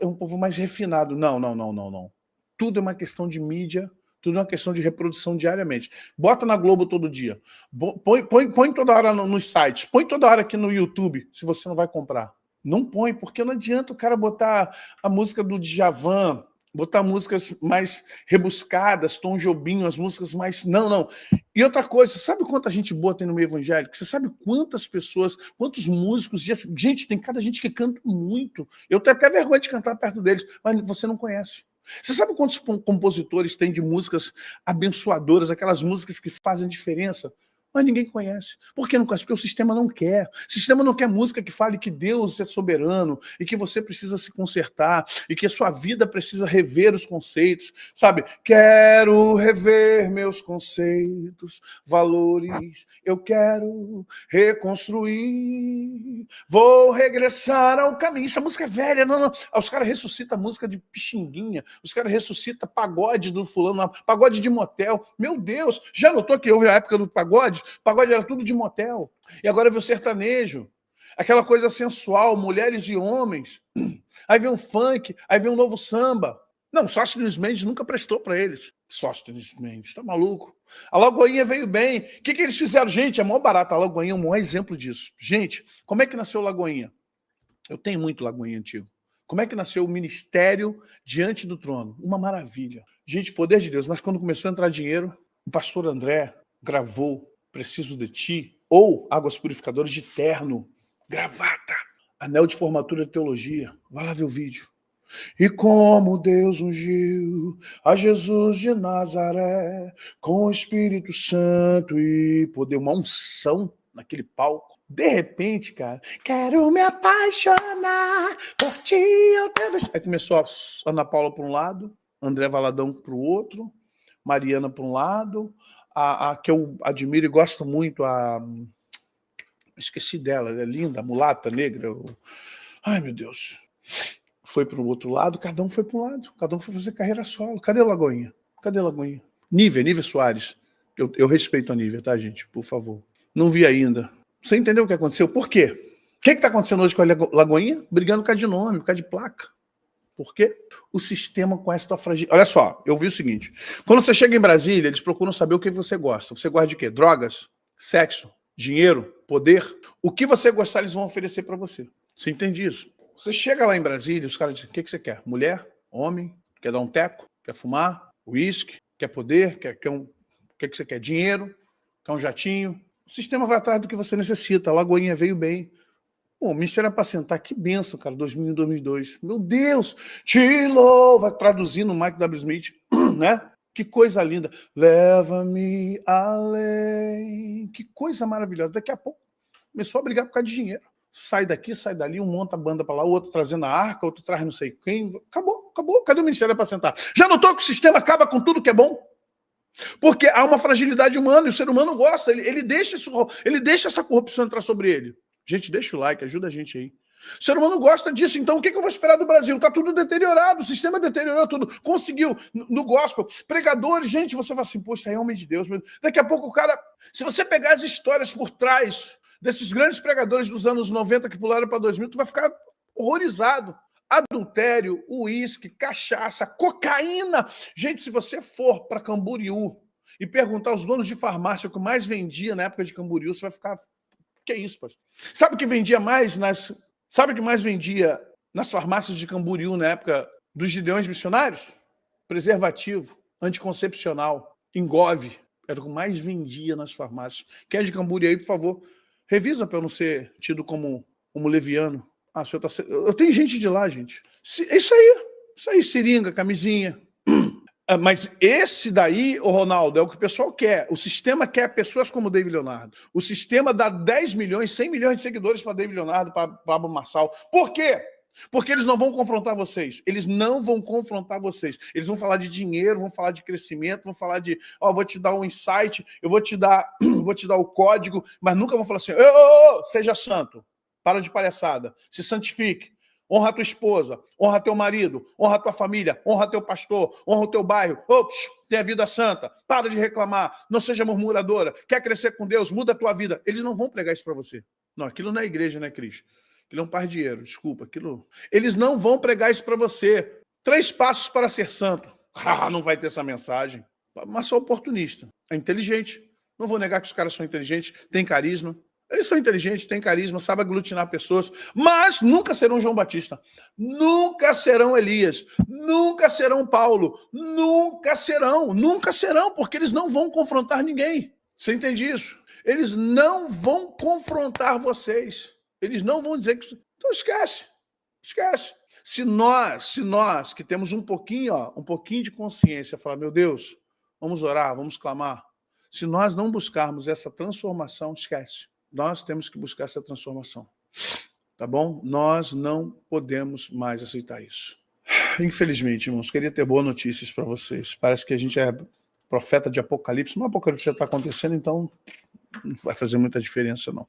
A: um povo mais refinado. Não. Tudo é uma questão de mídia, tudo é uma questão de reprodução diariamente. Bota na Globo todo dia. Põe toda hora nos sites. Põe toda hora aqui no YouTube, se você não vai comprar. Não põe, porque não adianta o cara botar a música do Djavan, botar músicas mais rebuscadas, Tom Jobim, as músicas mais... Não. E outra coisa, sabe quanta gente boa tem no meio evangélico? Você sabe quantas pessoas, quantos músicos... Gente, tem cada gente que canta muito. Eu tenho até vergonha de cantar perto deles, mas você não conhece. Você sabe quantos compositores tem de músicas abençoadoras, aquelas músicas que fazem diferença? Mas ninguém conhece. Por que não conhece? Porque o sistema não quer. O sistema não quer música que fale que Deus é soberano e que você precisa se consertar e que a sua vida precisa rever os conceitos, sabe? Quero rever meus conceitos, valores, eu quero reconstruir, vou regressar ao caminho. Isso é música velha, não. Os caras ressuscitam a música de Pixinguinha, os caras ressuscitam pagode do fulano, pagode de motel. Meu Deus, já notou que houve a época do pagode? Pagode era tudo de motel. E agora vem o sertanejo. Aquela coisa sensual, mulheres e homens. Aí vem um funk, aí vem um novo samba. Não, Sóstenes Mendes nunca prestou para eles. Sóstenes Mendes, tá maluco? A Lagoinha veio bem. O que eles fizeram? Gente, é mó barato. A Lagoinha é um maior exemplo disso. Gente, como é que nasceu Lagoinha? Eu tenho muito Lagoinha antigo. Como é que nasceu o Ministério Diante do Trono? Uma maravilha. Gente, poder de Deus. Mas quando começou a entrar dinheiro, o pastor André gravou Preciso de Ti, ou Águas Purificadoras de terno, gravata, anel de formatura de teologia. Vai lá ver o vídeo. E como Deus ungiu a Jesus de Nazaré com o Espírito Santo e poder, uma unção naquele palco. De repente, cara, quero me apaixonar por ti. Aí começou a Ana Paula para um lado, André Valadão para o outro, Mariana para um lado, a que eu admiro e gosto muito, esqueci dela, ela é linda, a mulata, negra. Ai, meu Deus. Foi para o outro lado, cada um foi para um lado, cada um foi fazer carreira solo. Cadê a Lagoinha? Cadê a Lagoinha? Nívia Soares. Eu respeito a Nívia, tá, gente? Por favor. Não vi ainda. Você entendeu o que aconteceu? Por quê? O que está acontecendo hoje com a Lagoinha? Brigando por causa de nome, por causa de placa. Por quê? O sistema conhece a tua fragilidade. Olha só, eu vi o seguinte. Quando você chega em Brasília, eles procuram saber o que você gosta. Você gosta de quê? Drogas? Sexo? Dinheiro? Poder? O que você gostar, eles vão oferecer para você. Você entende isso? Você chega lá em Brasília, os caras dizem, o que você quer? Mulher? Homem? Quer dar um teco? Quer fumar? Uísque? Quer poder? O que você quer? Dinheiro? Quer um jatinho? O sistema vai atrás do que você necessita. A Lagoinha veio bem. Pô, o Ministério Apacentar, que benção, cara, 2001 e 2002. Meu Deus, te louva, traduzindo o Mike W. Smith, né? Que coisa linda. Leva-me além. Que coisa maravilhosa. Daqui a pouco começou a brigar por causa de dinheiro. Sai daqui, sai dali, um monta a banda para lá, o outro trazendo a arca, outro traz não sei quem. Acabou. Cadê o Ministério Apacentar? Já notou que o sistema acaba com tudo que é bom? Porque há uma fragilidade humana e o ser humano gosta, ele deixa essa corrupção entrar sobre ele. Gente, deixa o like, ajuda a gente aí. O ser humano gosta disso, então o que eu vou esperar do Brasil? Está tudo deteriorado, o sistema deteriorou tudo. Conseguiu, no gospel, pregadores, gente, você vai assim, pô, isso aí é homem de Deus. Daqui a pouco o cara, se você pegar as histórias por trás desses grandes pregadores dos anos 90 que pularam para 2000, tu vai ficar horrorizado. Adultério, uísque, cachaça, cocaína. Gente, se você for para Camboriú e perguntar aos donos de farmácia o que mais vendia na época de Camboriú, você vai ficar... Que é isso, pastor? Sabe o que vendia mais Sabe o que mais vendia nas farmácias de Camboriú na época dos Gideões Missionários? Preservativo, anticoncepcional, Engove. Era o que mais vendia nas farmácias. Quem é de Camboriú aí, por favor, revisa para eu não ser tido como leviano. Ah, o senhor tá... Eu tenho gente de lá, gente. Isso aí, seringa, camisinha. Mas esse daí, o Ronaldo, é o que o pessoal quer. O sistema quer pessoas como o David Leonardo. O sistema dá 10 milhões, 100 milhões de seguidores para David Leonardo, para Pablo Marçal. Por quê? Porque eles não vão confrontar vocês. Eles não vão confrontar vocês. Eles vão falar de dinheiro, vão falar de crescimento, vão falar de, vou te dar um insight, eu vou te dar o código, mas nunca vão falar assim, seja santo, para de palhaçada, se santifique. honra a tua esposa, honra teu marido, honra a tua família, honra teu pastor, honra o teu bairro. Ops, tenha vida santa, para de reclamar, não seja murmuradora, quer crescer com Deus, muda a tua vida. Eles não vão pregar isso para você. Não, aquilo não é igreja, né, Cris? Aquilo é um pardieiro, desculpa. Eles não vão pregar isso para você. 3 passos para ser santo. Não vai ter essa mensagem. Mas sou oportunista. É inteligente. Não vou negar que os caras são inteligentes, têm carisma. Eles são inteligentes, têm carisma, sabem aglutinar pessoas, mas nunca serão João Batista, nunca serão Elias, nunca serão Paulo, nunca serão, porque eles não vão confrontar ninguém. Você entende isso? Eles não vão confrontar vocês. Eles não vão dizer que... Então esquece. Se nós que temos um pouquinho de consciência, falar, meu Deus, vamos orar, vamos clamar. Se nós não buscarmos essa transformação, esquece. Nós temos que buscar essa transformação. Tá bom? Nós não podemos mais aceitar isso. Infelizmente, irmãos, queria ter boas notícias para vocês. Parece que a gente é profeta de Apocalipse, mas o Apocalipse já está acontecendo, então não vai fazer muita diferença, não.